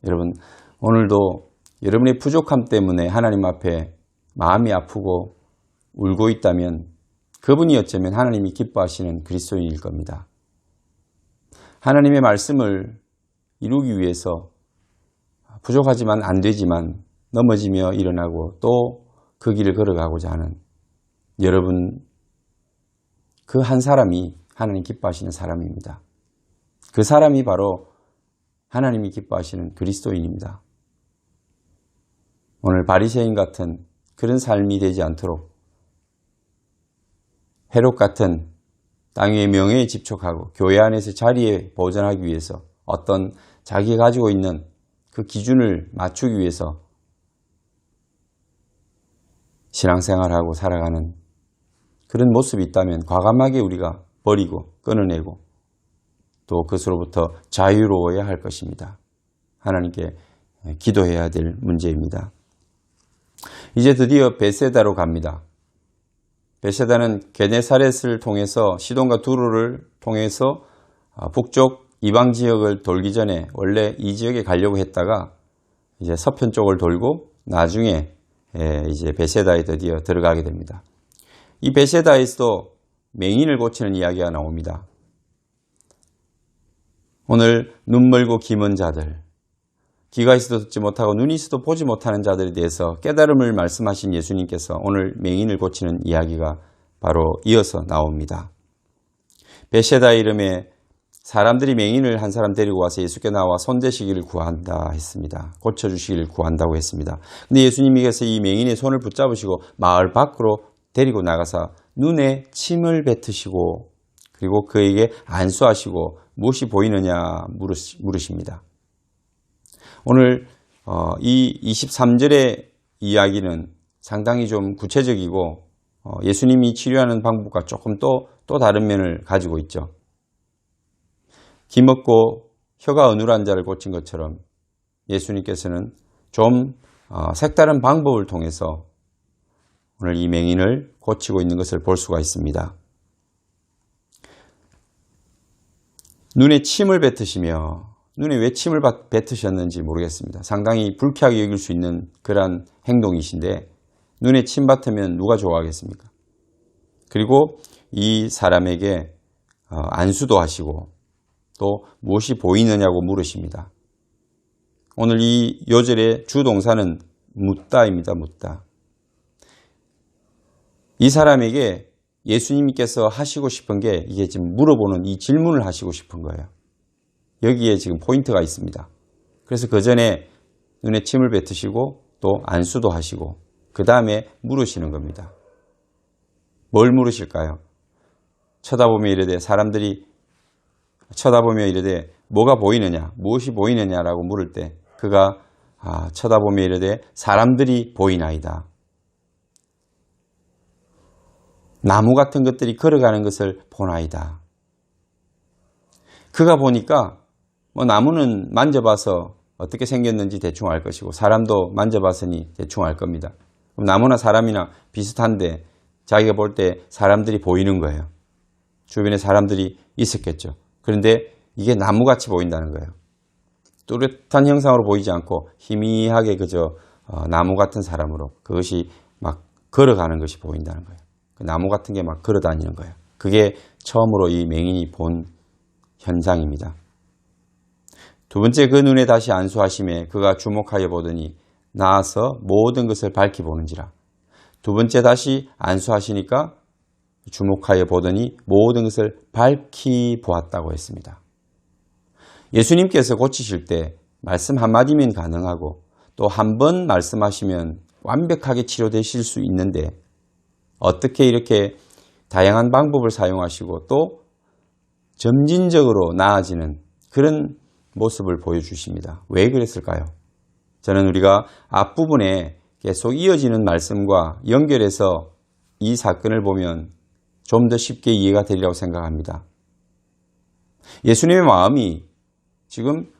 여러분, 오늘도 여러분의 부족함 때문에 하나님 앞에 마음이 아프고 울고 있다면 그분이 어쩌면 하나님이 기뻐하시는 그리스도인일 겁니다. 하나님의 말씀을 이루기 위해서 부족하지만 안 되지만 넘어지며 일어나고 또 그 길을 걸어가고자 하는 여러분, 그 한 사람이 하나님 기뻐하시는 사람입니다. 그 사람이 바로 하나님이 기뻐하시는 그리스도인입니다. 오늘 바리새인 같은 그런 삶이 되지 않도록 헤롯 같은 땅 위의 명예에 집착하고 교회 안에서 자리에 보존하기 위해서 어떤 자기가 가지고 있는 그 기준을 맞추기 위해서 신앙생활하고 살아가는 그런 모습이 있다면 과감하게 우리가 버리고 끊어내고 또 그것으로부터 자유로워야 할 것입니다. 하나님께 기도해야 될 문제입니다. 이제 드디어 베세다로 갑니다. 베세다는 게네사렛을 통해서 시돈과 두로를 통해서 북쪽 이방 지역을 돌기 전에 원래 이 지역에 가려고 했다가 이제 서편 쪽을 돌고 나중에 이제 베세다에 드디어 들어가게 됩니다. 이 베세다에서도 맹인을 고치는 이야기가 나옵니다. 오늘 눈 멀고 귀 먼 자들, 귀가 있어도 듣지 못하고 눈이 있어도 보지 못하는 자들에 대해서 깨달음을 말씀하신 예수님께서 오늘 맹인을 고치는 이야기가 바로 이어서 나옵니다. 베세다 이름에 사람들이 맹인을 한 사람 데리고 와서 예수께 나와 손대시기를 구한다 했습니다. 고쳐주시기를 구한다고 했습니다. 근데 예수님께서 이 맹인의 손을 붙잡으시고 마을 밖으로 데리고 나가서 눈에 침을 뱉으시고 그리고 그에게 안수하시고 무엇이 보이느냐 물으십니다. 오늘 이 23절의 이야기는 상당히 좀 구체적이고 예수님이 치료하는 방법과 조금 또 다른 면을 가지고 있죠. 기먹고 혀가 어눌한 자를 고친 것처럼 예수님께서는 좀 색다른 방법을 통해서 오늘 이 맹인을 고치고 있는 것을 볼 수가 있습니다. 눈에 침을 뱉으시며 눈에 왜 침을 뱉으셨는지 모르겠습니다. 상당히 불쾌하게 여길 수 있는 그러한 행동이신데 눈에 침 뱉으면 누가 좋아하겠습니까? 그리고 이 사람에게 안수도 하시고 또 무엇이 보이느냐고 물으십니다. 오늘 이 요절의 주동사는 묻다입니다. 묻다. 이 사람에게 예수님께서 하시고 싶은 게 이게 지금 물어보는 이 질문을 하시고 싶은 거예요. 여기에 지금 포인트가 있습니다. 그래서 그 전에 눈에 침을 뱉으시고 또 안수도 하시고 그 다음에 물으시는 겁니다. 뭘 물으실까요? 쳐다보며 이르되 사람들이 쳐다보며 이르되 뭐가 보이느냐 무엇이 보이느냐라고 물을 때 그가 쳐다보며 이르되 사람들이 보이나이다. 나무 같은 것들이 걸어가는 것을 보나이다. 그가 보니까 나무는 만져봐서 어떻게 생겼는지 대충 알 것이고 사람도 만져봤으니 대충 알 겁니다. 그럼 나무나 사람이나 비슷한데 자기가 볼 때 사람들이 보이는 거예요. 주변에 사람들이 있었겠죠. 그런데 이게 나무같이 보인다는 거예요. 뚜렷한 형상으로 보이지 않고 희미하게 그저 나무 같은 사람으로 그것이 막 걸어가는 것이 보인다는 거예요. 그 나무 같은 게 막 걸어다니는 거예요. 그게 처음으로 이 맹인이 본 현상입니다. 두 번째 그 눈에 다시 안수하심에 그가 주목하여 보더니 나아서 모든 것을 밝히 보는지라. 두 번째 다시 안수하시니까 주목하여 보더니 모든 것을 밝히 보았다고 했습니다. 예수님께서 고치실 때 말씀 한마디면 가능하고 또 한 번 말씀하시면 완벽하게 치료되실 수 있는데 어떻게 이렇게 다양한 방법을 사용하시고 또 점진적으로 나아지는 그런 모습을 보여주십니다. 왜 그랬을까요? 저는 우리가 앞부분에 계속 이어지는 말씀과 연결해서 이 사건을 보면 좀 더 쉽게 이해가 되리라고 생각합니다. 예수님의 마음이 지금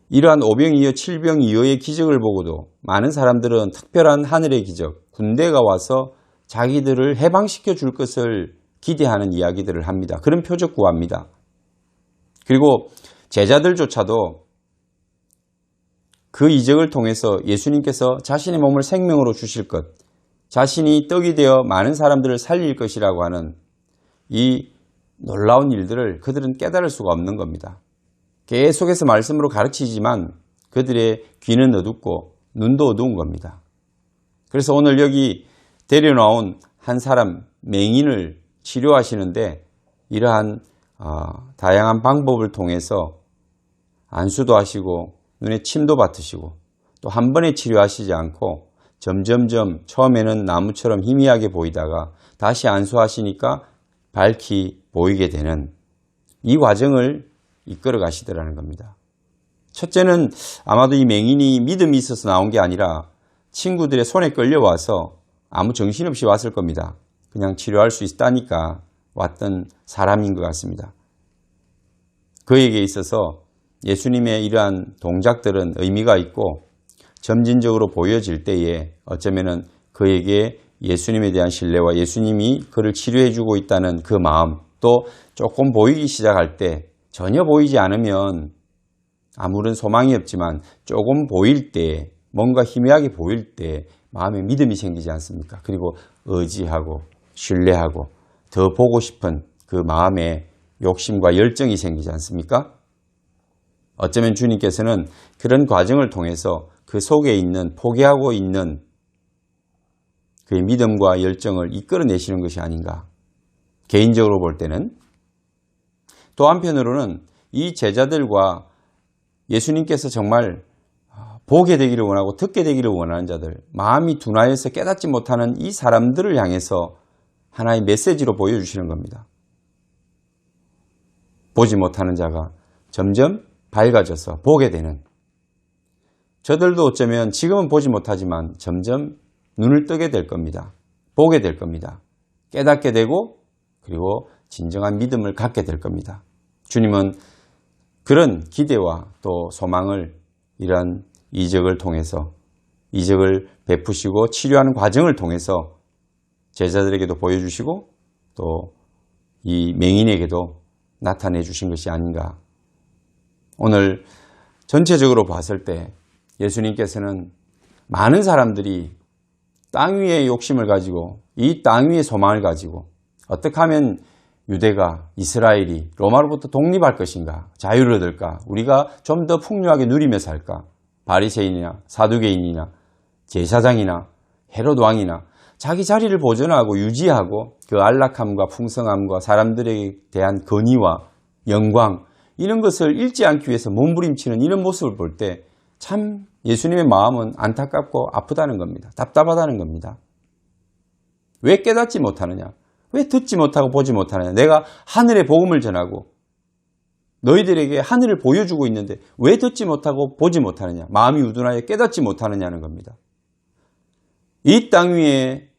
이러한 오병이어 칠병이어의 기적을 보고도 많은 사람들은 특별한 하늘의 기적, 군대가 와서 자기들을 해방시켜 줄 것을 기대하는 이야기들을 합니다. 그런 표적 구합니다. 그리고 제자들조차도 그 이적을 통해서 예수님께서 자신의 몸을 생명으로 주실 것, 자신이 떡이 되어 많은 사람들을 살릴 것이라고 하는 이 놀라운 일들을 그들은 깨달을 수가 없는 겁니다. 계속해서 말씀으로 가르치지만 그들의 귀는 어둡고 눈도 어두운 겁니다. 그래서 오늘 여기 데려나온 한 사람 맹인을 치료하시는데 이러한 다양한 방법을 통해서 안수도 하시고 눈에 침도 받으시고 또 한 번에 치료하시지 않고 점점점 처음에는 나무처럼 희미하게 보이다가 다시 안수하시니까 밝히 보이게 되는 이 과정을 이끌어 가시더라는 겁니다. 첫째는 아마도 이 맹인이 믿음이 있어서 나온 게 아니라 친구들의 손에 끌려와서 아무 정신없이 왔을 겁니다. 그냥 치료할 수 있다니까 왔던 사람인 것 같습니다. 그에게 있어서 예수님의 이러한 동작들은 의미가 있고 점진적으로 보여질 때에 어쩌면은 그에게 예수님에 대한 신뢰와 예수님이 그를 치료해 주고 있다는 그 마음, 또 조금 보이기 시작할 때 전혀 보이지 않으면 아무런 소망이 없지만 조금 보일 때, 뭔가 희미하게 보일 때 마음에 믿음이 생기지 않습니까? 그리고 의지하고 신뢰하고 더 보고 싶은 그 마음에 욕심과 열정이 생기지 않습니까? 어쩌면 주님께서는 그런 과정을 통해서 그 속에 있는 포기하고 있는 그의 믿음과 열정을 이끌어내시는 것이 아닌가. 개인적으로 볼 때는. 또 한편으로는 이 제자들과 예수님께서 정말 보게 되기를 원하고 듣게 되기를 원하는 자들, 마음이 둔하여서 깨닫지 못하는 이 사람들을 향해서 하나의 메시지로 보여주시는 겁니다. 보지 못하는 자가 점점 밝아져서 보게 되는, 저들도 어쩌면 지금은 보지 못하지만 점점 눈을 뜨게 될 겁니다. 보게 될 겁니다. 깨닫게 되고 그리고 진정한 믿음을 갖게 될 겁니다. 주님은 그런 기대와 또 소망을 이런 이적을 통해서, 이적을 베푸시고 치료하는 과정을 통해서 제자들에게도 보여주시고 또 이 맹인에게도 나타내 주신 것이 아닌가. 오늘 전체적으로 봤을 때 예수님께서는 많은 사람들이 땅 위의 욕심을 가지고 이 땅 위의 소망을 가지고 어떻게 하면 유대가, 이스라엘이 로마로부터 독립할 것인가, 자유를 얻을까, 우리가 좀 더 풍요하게 누리며 살까, 바리새인이나 사두개인이나 제사장이나 헤롯 왕이나 자기 자리를 보존하고 유지하고 그 안락함과 풍성함과 사람들에 대한 건의와 영광, 이런 것을 잃지 않기 위해서 몸부림치는 이런 모습을 볼 때 참 예수님의 마음은 안타깝고 아프다는 겁니다. 답답하다는 겁니다. 왜 깨닫지 못하느냐? 왜 듣지 못하고 보지 못하느냐? 내가 하늘의 복음을 전하고 너희들에게 하늘을 보여주고 있는데 왜 듣지 못하고 보지 못하느냐? 마음이 우둔하여 깨닫지 못하느냐는 겁니다. 이 땅 위에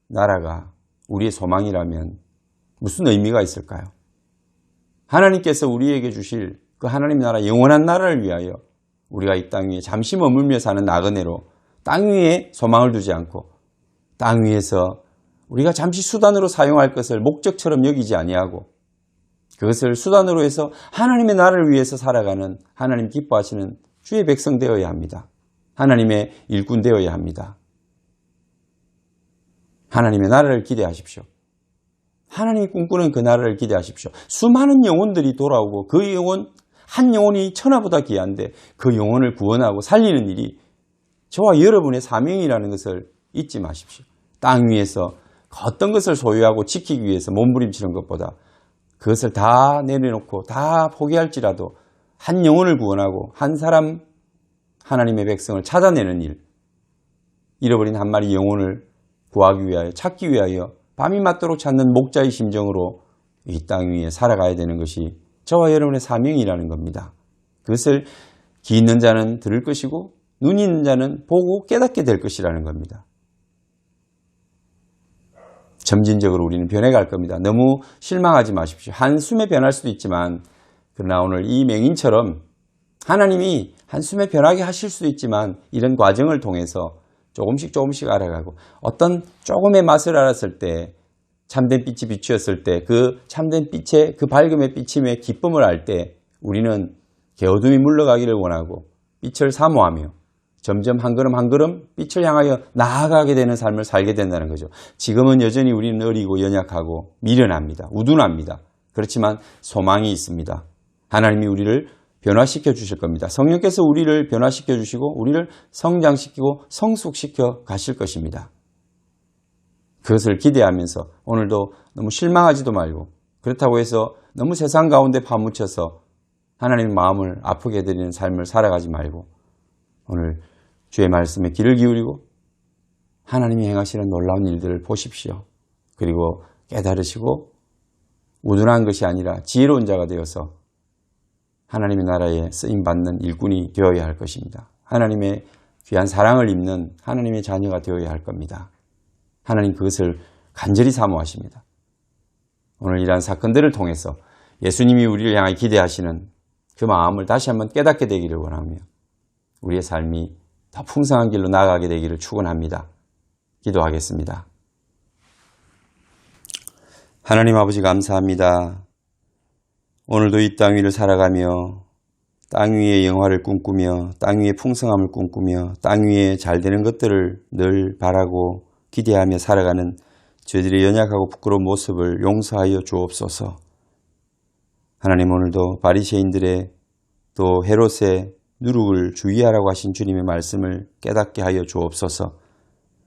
나라가 우리의 소망이라면 무슨 의미가 있을까요? 하나님께서 우리에게 주실 그 하나님 나라, 영원한 나라를 위하여 우리가 이 땅 위에 잠시 머물며 사는 나그네로 땅 위에 소망을 두지 않고 땅 위에서 우리가 잠시 수단으로 사용할 것을 목적처럼 여기지 아니하고 그것을 수단으로 해서 하나님의 나라를 위해서 살아가는 하나님 기뻐하시는 주의 백성 되어야 합니다. 하나님의 일꾼 되어야 합니다. 하나님의 나라를 기대하십시오. 하나님이 꿈꾸는 그 나라를 기대하십시오. 수많은 영혼들이 돌아오고 그 영혼, 한 영혼이 천하보다 귀한데 그 영혼을 구원하고 살리는 일이 저와 여러분의 사명이라는 것을 잊지 마십시오. 땅 위에서 어떤 것을 소유하고 지키기 위해서 몸부림치는 것보다 그것을 다 내려놓고 다 포기할지라도 한 영혼을 구원하고 한 사람 하나님의 백성을 찾아내는 일, 잃어버린 한 마리 영혼을 구하기 위하여 찾기 위하여 밤이 맞도록 찾는 목자의 심정으로 이 땅 위에 살아가야 되는 것이 저와 여러분의 사명이라는 겁니다. 그것을 귀 있는 자는 들을 것이고 눈이 있는 자는 보고 깨닫게 될 것이라는 겁니다. 점진적으로 우리는 변해갈 겁니다. 너무 실망하지 마십시오. 한숨에 변할 수도 있지만 그러나 오늘 이 맹인처럼 하나님이 한숨에 변하게 하실 수도 있지만 이런 과정을 통해서 조금씩 알아가고 어떤 조금의 맛을 알았을 때 참된 빛이 비추었을 때 그 참된 빛의 그 밝음의 비침의 기쁨을 알 때 우리는 개어둠이 물러가기를 원하고 빛을 사모하며 점점 한 걸음 한 걸음 빛을 향하여 나아가게 되는 삶을 살게 된다는 거죠. 지금은 여전히 우리는 어리고 연약하고 미련합니다. 우둔합니다. 그렇지만 소망이 있습니다. 하나님이 우리를 변화시켜 주실 겁니다. 성령께서 우리를 변화시켜 주시고 우리를 성장시키고 성숙시켜 가실 것입니다. 그것을 기대하면서 오늘도 너무 실망하지도 말고 그렇다고 해서 너무 세상 가운데 파묻혀서 하나님의 마음을 아프게 해드리는 삶을 살아가지 말고 오늘 주의 말씀에 귀를 기울이고 하나님이 행하시는 놀라운 일들을 보십시오. 그리고 깨달으시고 우둔한 것이 아니라 지혜로운 자가 되어서 하나님의 나라에 쓰임받는 일꾼이 되어야 할 것입니다. 하나님의 귀한 사랑을 입는 하나님의 자녀가 되어야 할 겁니다. 하나님 그것을 간절히 사모하십니다. 오늘 이러한 사건들을 통해서 예수님이 우리를 향해 기대하시는 그 마음을 다시 한번 깨닫게 되기를 원하며 우리의 삶이 더 풍성한 길로 나아가게 되기를 축원합니다. 기도하겠습니다. 하나님 아버지 감사합니다. 오늘도 이 땅 위를 살아가며 땅 위의 영화를 꿈꾸며 땅 위의 풍성함을 꿈꾸며 땅 위에 잘 되는 것들을 늘 바라고 기대하며 살아가는 저희들의 연약하고 부끄러운 모습을 용서하여 주옵소서. 하나님 오늘도 바리새인들의 또 헤롯의 누룩을 주의하라고 하신 주님의 말씀을 깨닫게 하여 주옵소서.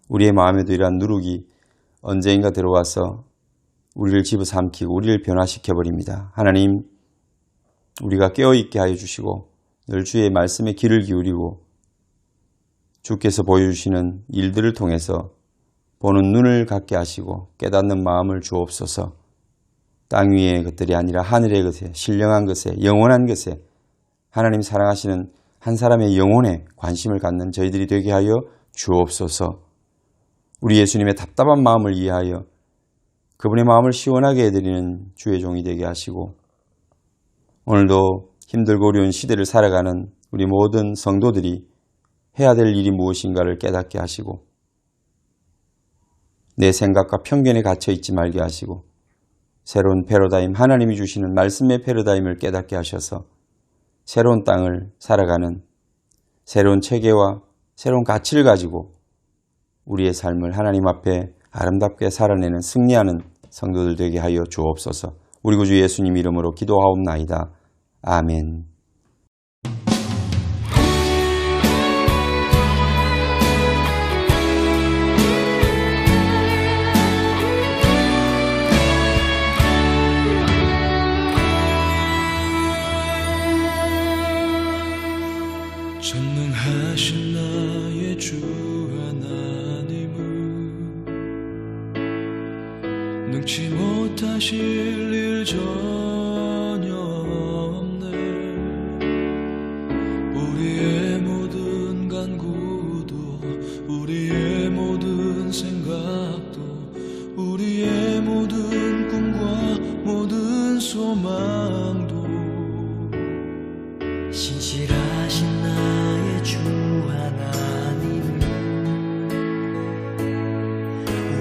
우리의 마음에도 이러한 누룩이 언젠가 들어와서 우리를 집어삼키고 우리를 변화시켜버립니다. 하나님 우리가 깨어있게 하여 주시고 늘 주의 말씀에 귀를 기울이고 주께서 보여주시는 일들을 통해서 보는 눈을 갖게 하시고 깨닫는 마음을 주옵소서. 땅 위의 것들이 아니라 하늘의 것에 신령한 것에 영원한 것에 하나님 사랑하시는 한 사람의 영혼에 관심을 갖는 저희들이 되게 하여 주옵소서. 우리 예수님의 답답한 마음을 이해하여 그분의 마음을 시원하게 해드리는 주의 종이 되게 하시고 오늘도 힘들고 어려운 시대를 살아가는 우리 모든 성도들이 해야 될 일이 무엇인가를 깨닫게 하시고 내 생각과 편견에 갇혀 있지 말게 하시고 새로운 패러다임, 하나님이 주시는 말씀의 패러다임을 깨닫게 하셔서 새로운 땅을 살아가는 새로운 체계와 새로운 가치를 가지고 우리의 삶을 하나님 앞에 아름답게 살아내는 승리하는 성도들 되게 하여 주옵소서. 우리 구주 예수님 이름으로 기도하옵나이다. 아멘. 전능하신 나의 주 하나님은 능치 못하실 일 전혀 없네. 우리의 모든 간구도 우리의 모든 생각도 우리의 모든 꿈과 모든 소망도 신실하신 나의 주 하나님은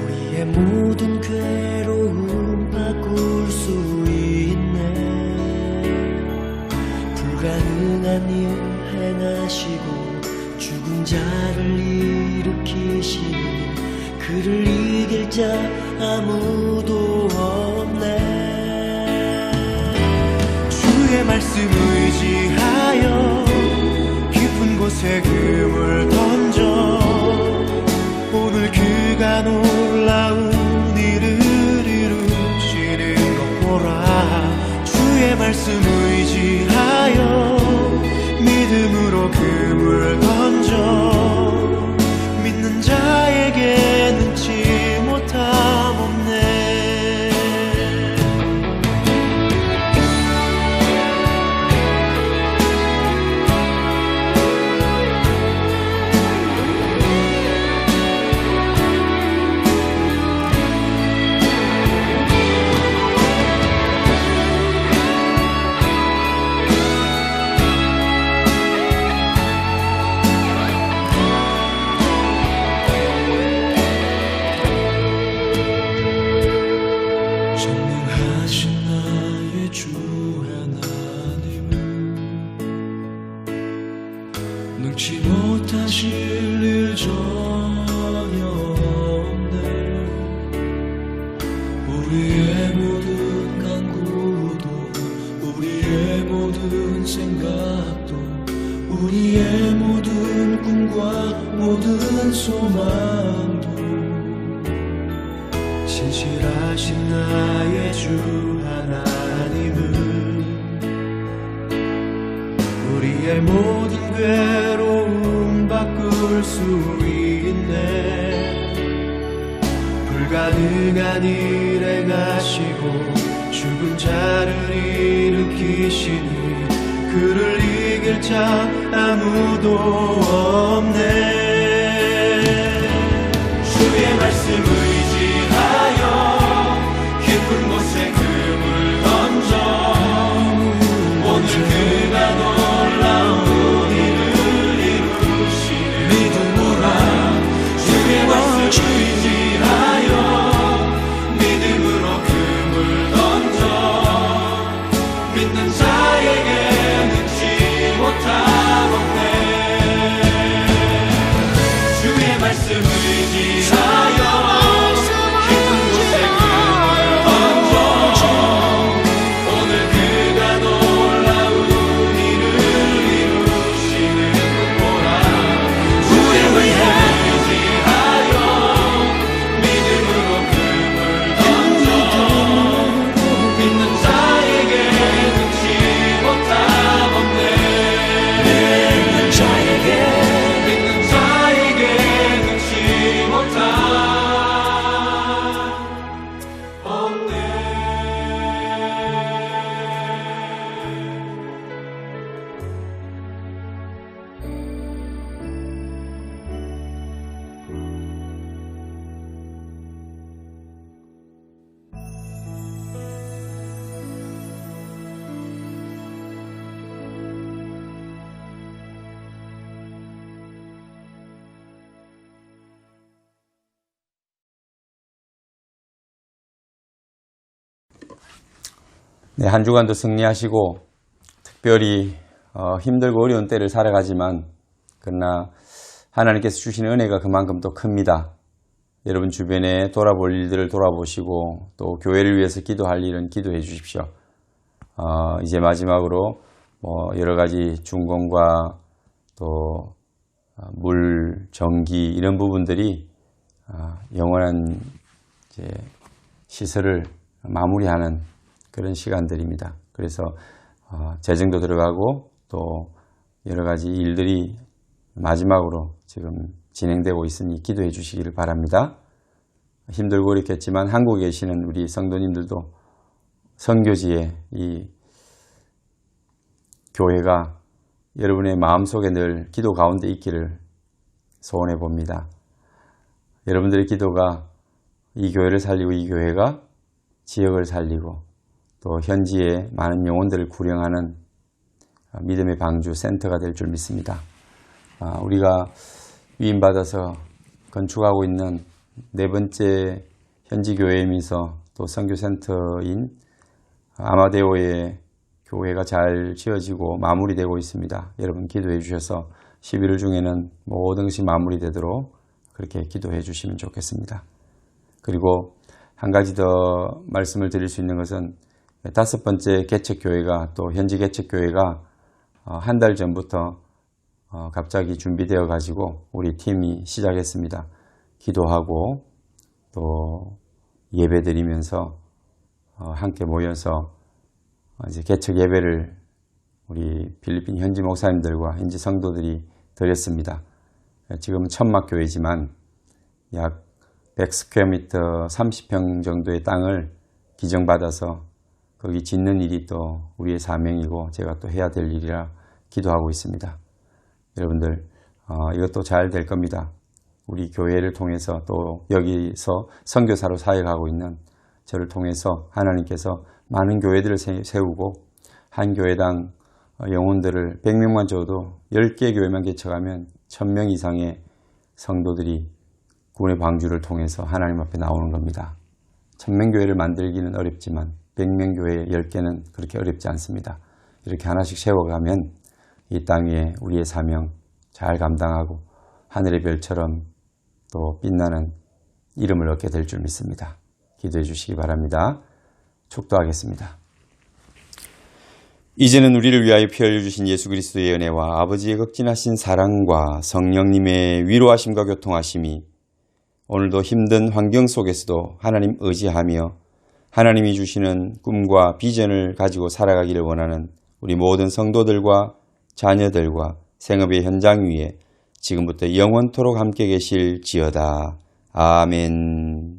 우리의 모든 괴로움 바꿀 수 있네. 불가능한 일 행하시고 죽은 자를 일으키시니 그를 이길 자 아무도 없네. 주의 말씀 의지하여 깊은 곳에 금을 던져 오늘 그가 놀라운 일을 이루시는 것 보라. 주의 말씀 의지하여 우리의 모든 간구도 우리의 모든 생각도 우리의 모든 꿈과 모든 소망도 신실하신 나의 주 하나님은 우리의 모든 괴로움 바꿀 수 있네. 불가능한 일 행하시고 죽은 자를 일으키시니 그를 이길 자 아무도 없네. 주의 말씀 의지하여 깊은 곳에 금을 던져 오늘 그가 놀라운 일을 이루시는 믿음으로 주의 말씀 의지하여 믿음으로 금을 던져 믿는 자에게 능치 못함 없네. 주의 말씀 의지하여 네, 한 주간도 승리하시고 특별히 힘들고 어려운 때를 살아가지만 그러나 하나님께서 주시는 은혜가 그만큼 또 큽니다. 여러분 주변에 돌아볼 일들을 돌아보시고 또 교회를 위해서 기도할 일은 기도해 주십시오. 이제 마지막으로 여러 가지 중공과 또 물, 전기 이런 부분들이 영원한 이제 시설을 마무리하는 그런 시간들입니다. 그래서 재정도 들어가고 또 여러 가지 일들이 마지막으로 지금 진행되고 있으니 기도해 주시기를 바랍니다. 힘들고 어렵겠지만 한국에 계시는 우리 성도님들도 선교지에 이 교회가 여러분의 마음속에 늘 기도 가운데 있기를 소원해 봅니다. 여러분들의 기도가 이 교회를 살리고 이 교회가 지역을 살리고 또 현지에 많은 영혼들을 구령하는 믿음의 방주 센터가 될 줄 믿습니다. 우리가 위임받아서 건축하고 있는 네 번째 현지 교회이면서 또 선교센터인 아마데오의 교회가 잘 지어지고 마무리되고 있습니다. 여러분 기도해 주셔서 11월 중에는 모든 것이 마무리되도록 그렇게 기도해 주시면 좋겠습니다. 그리고 한 가지 더 말씀을 드릴 수 있는 것은 다섯 번째 개척교회가 또 현지 개척교회가 한 달 전부터 갑자기 준비되어 가지고 우리 팀이 시작했습니다. 기도하고 또 예배 드리면서 함께 모여서 이제 개척 예배를 우리 필리핀 현지 목사님들과 현지 성도들이 드렸습니다. 지금은 천막교회지만 약 100스퀘어미터 30평 정도의 땅을 기정받아서 거기 짓는 일이 또 우리의 사명이고 제가 또 해야 될 일이라 기도하고 있습니다. 여러분들 이것도 잘 될 겁니다. 우리 교회를 통해서 또 여기서 선교사로 사역하고 있는 저를 통해서 하나님께서 많은 교회들을 세우고 한 교회당 영혼들을 100명만 줘도 10개 교회만 개척하면 1000명 이상의 성도들이 구원의 방주를 통해서 하나님 앞에 나오는 겁니다. 1000명 교회를 만들기는 어렵지만 100명 교회 10개는 그렇게 어렵지 않습니다. 이렇게 하나씩 세워가면 이 땅에 우리의 사명 잘 감당하고 하늘의 별처럼 또 빛나는 이름을 얻게 될 줄 믿습니다. 기도해 주시기 바랍니다. 축도하겠습니다. 이제는 우리를 위하여 피 흘려주신 예수 그리스도의 은혜와 아버지의 극진하신 사랑과 성령님의 위로하심과 교통하심이 오늘도 힘든 환경 속에서도 하나님 의지하며 하나님이 주시는 꿈과 비전을 가지고 살아가기를 원하는 우리 모든 성도들과 자녀들과 생업의 현장 위에 지금부터 영원토록 함께 계실지어다. 아멘.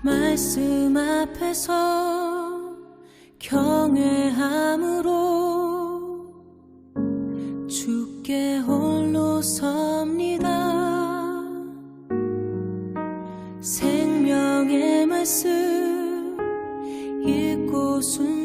말씀 앞에서 경외함으로 주께 홀로 섭니다. 생명의 말씀 읽고 순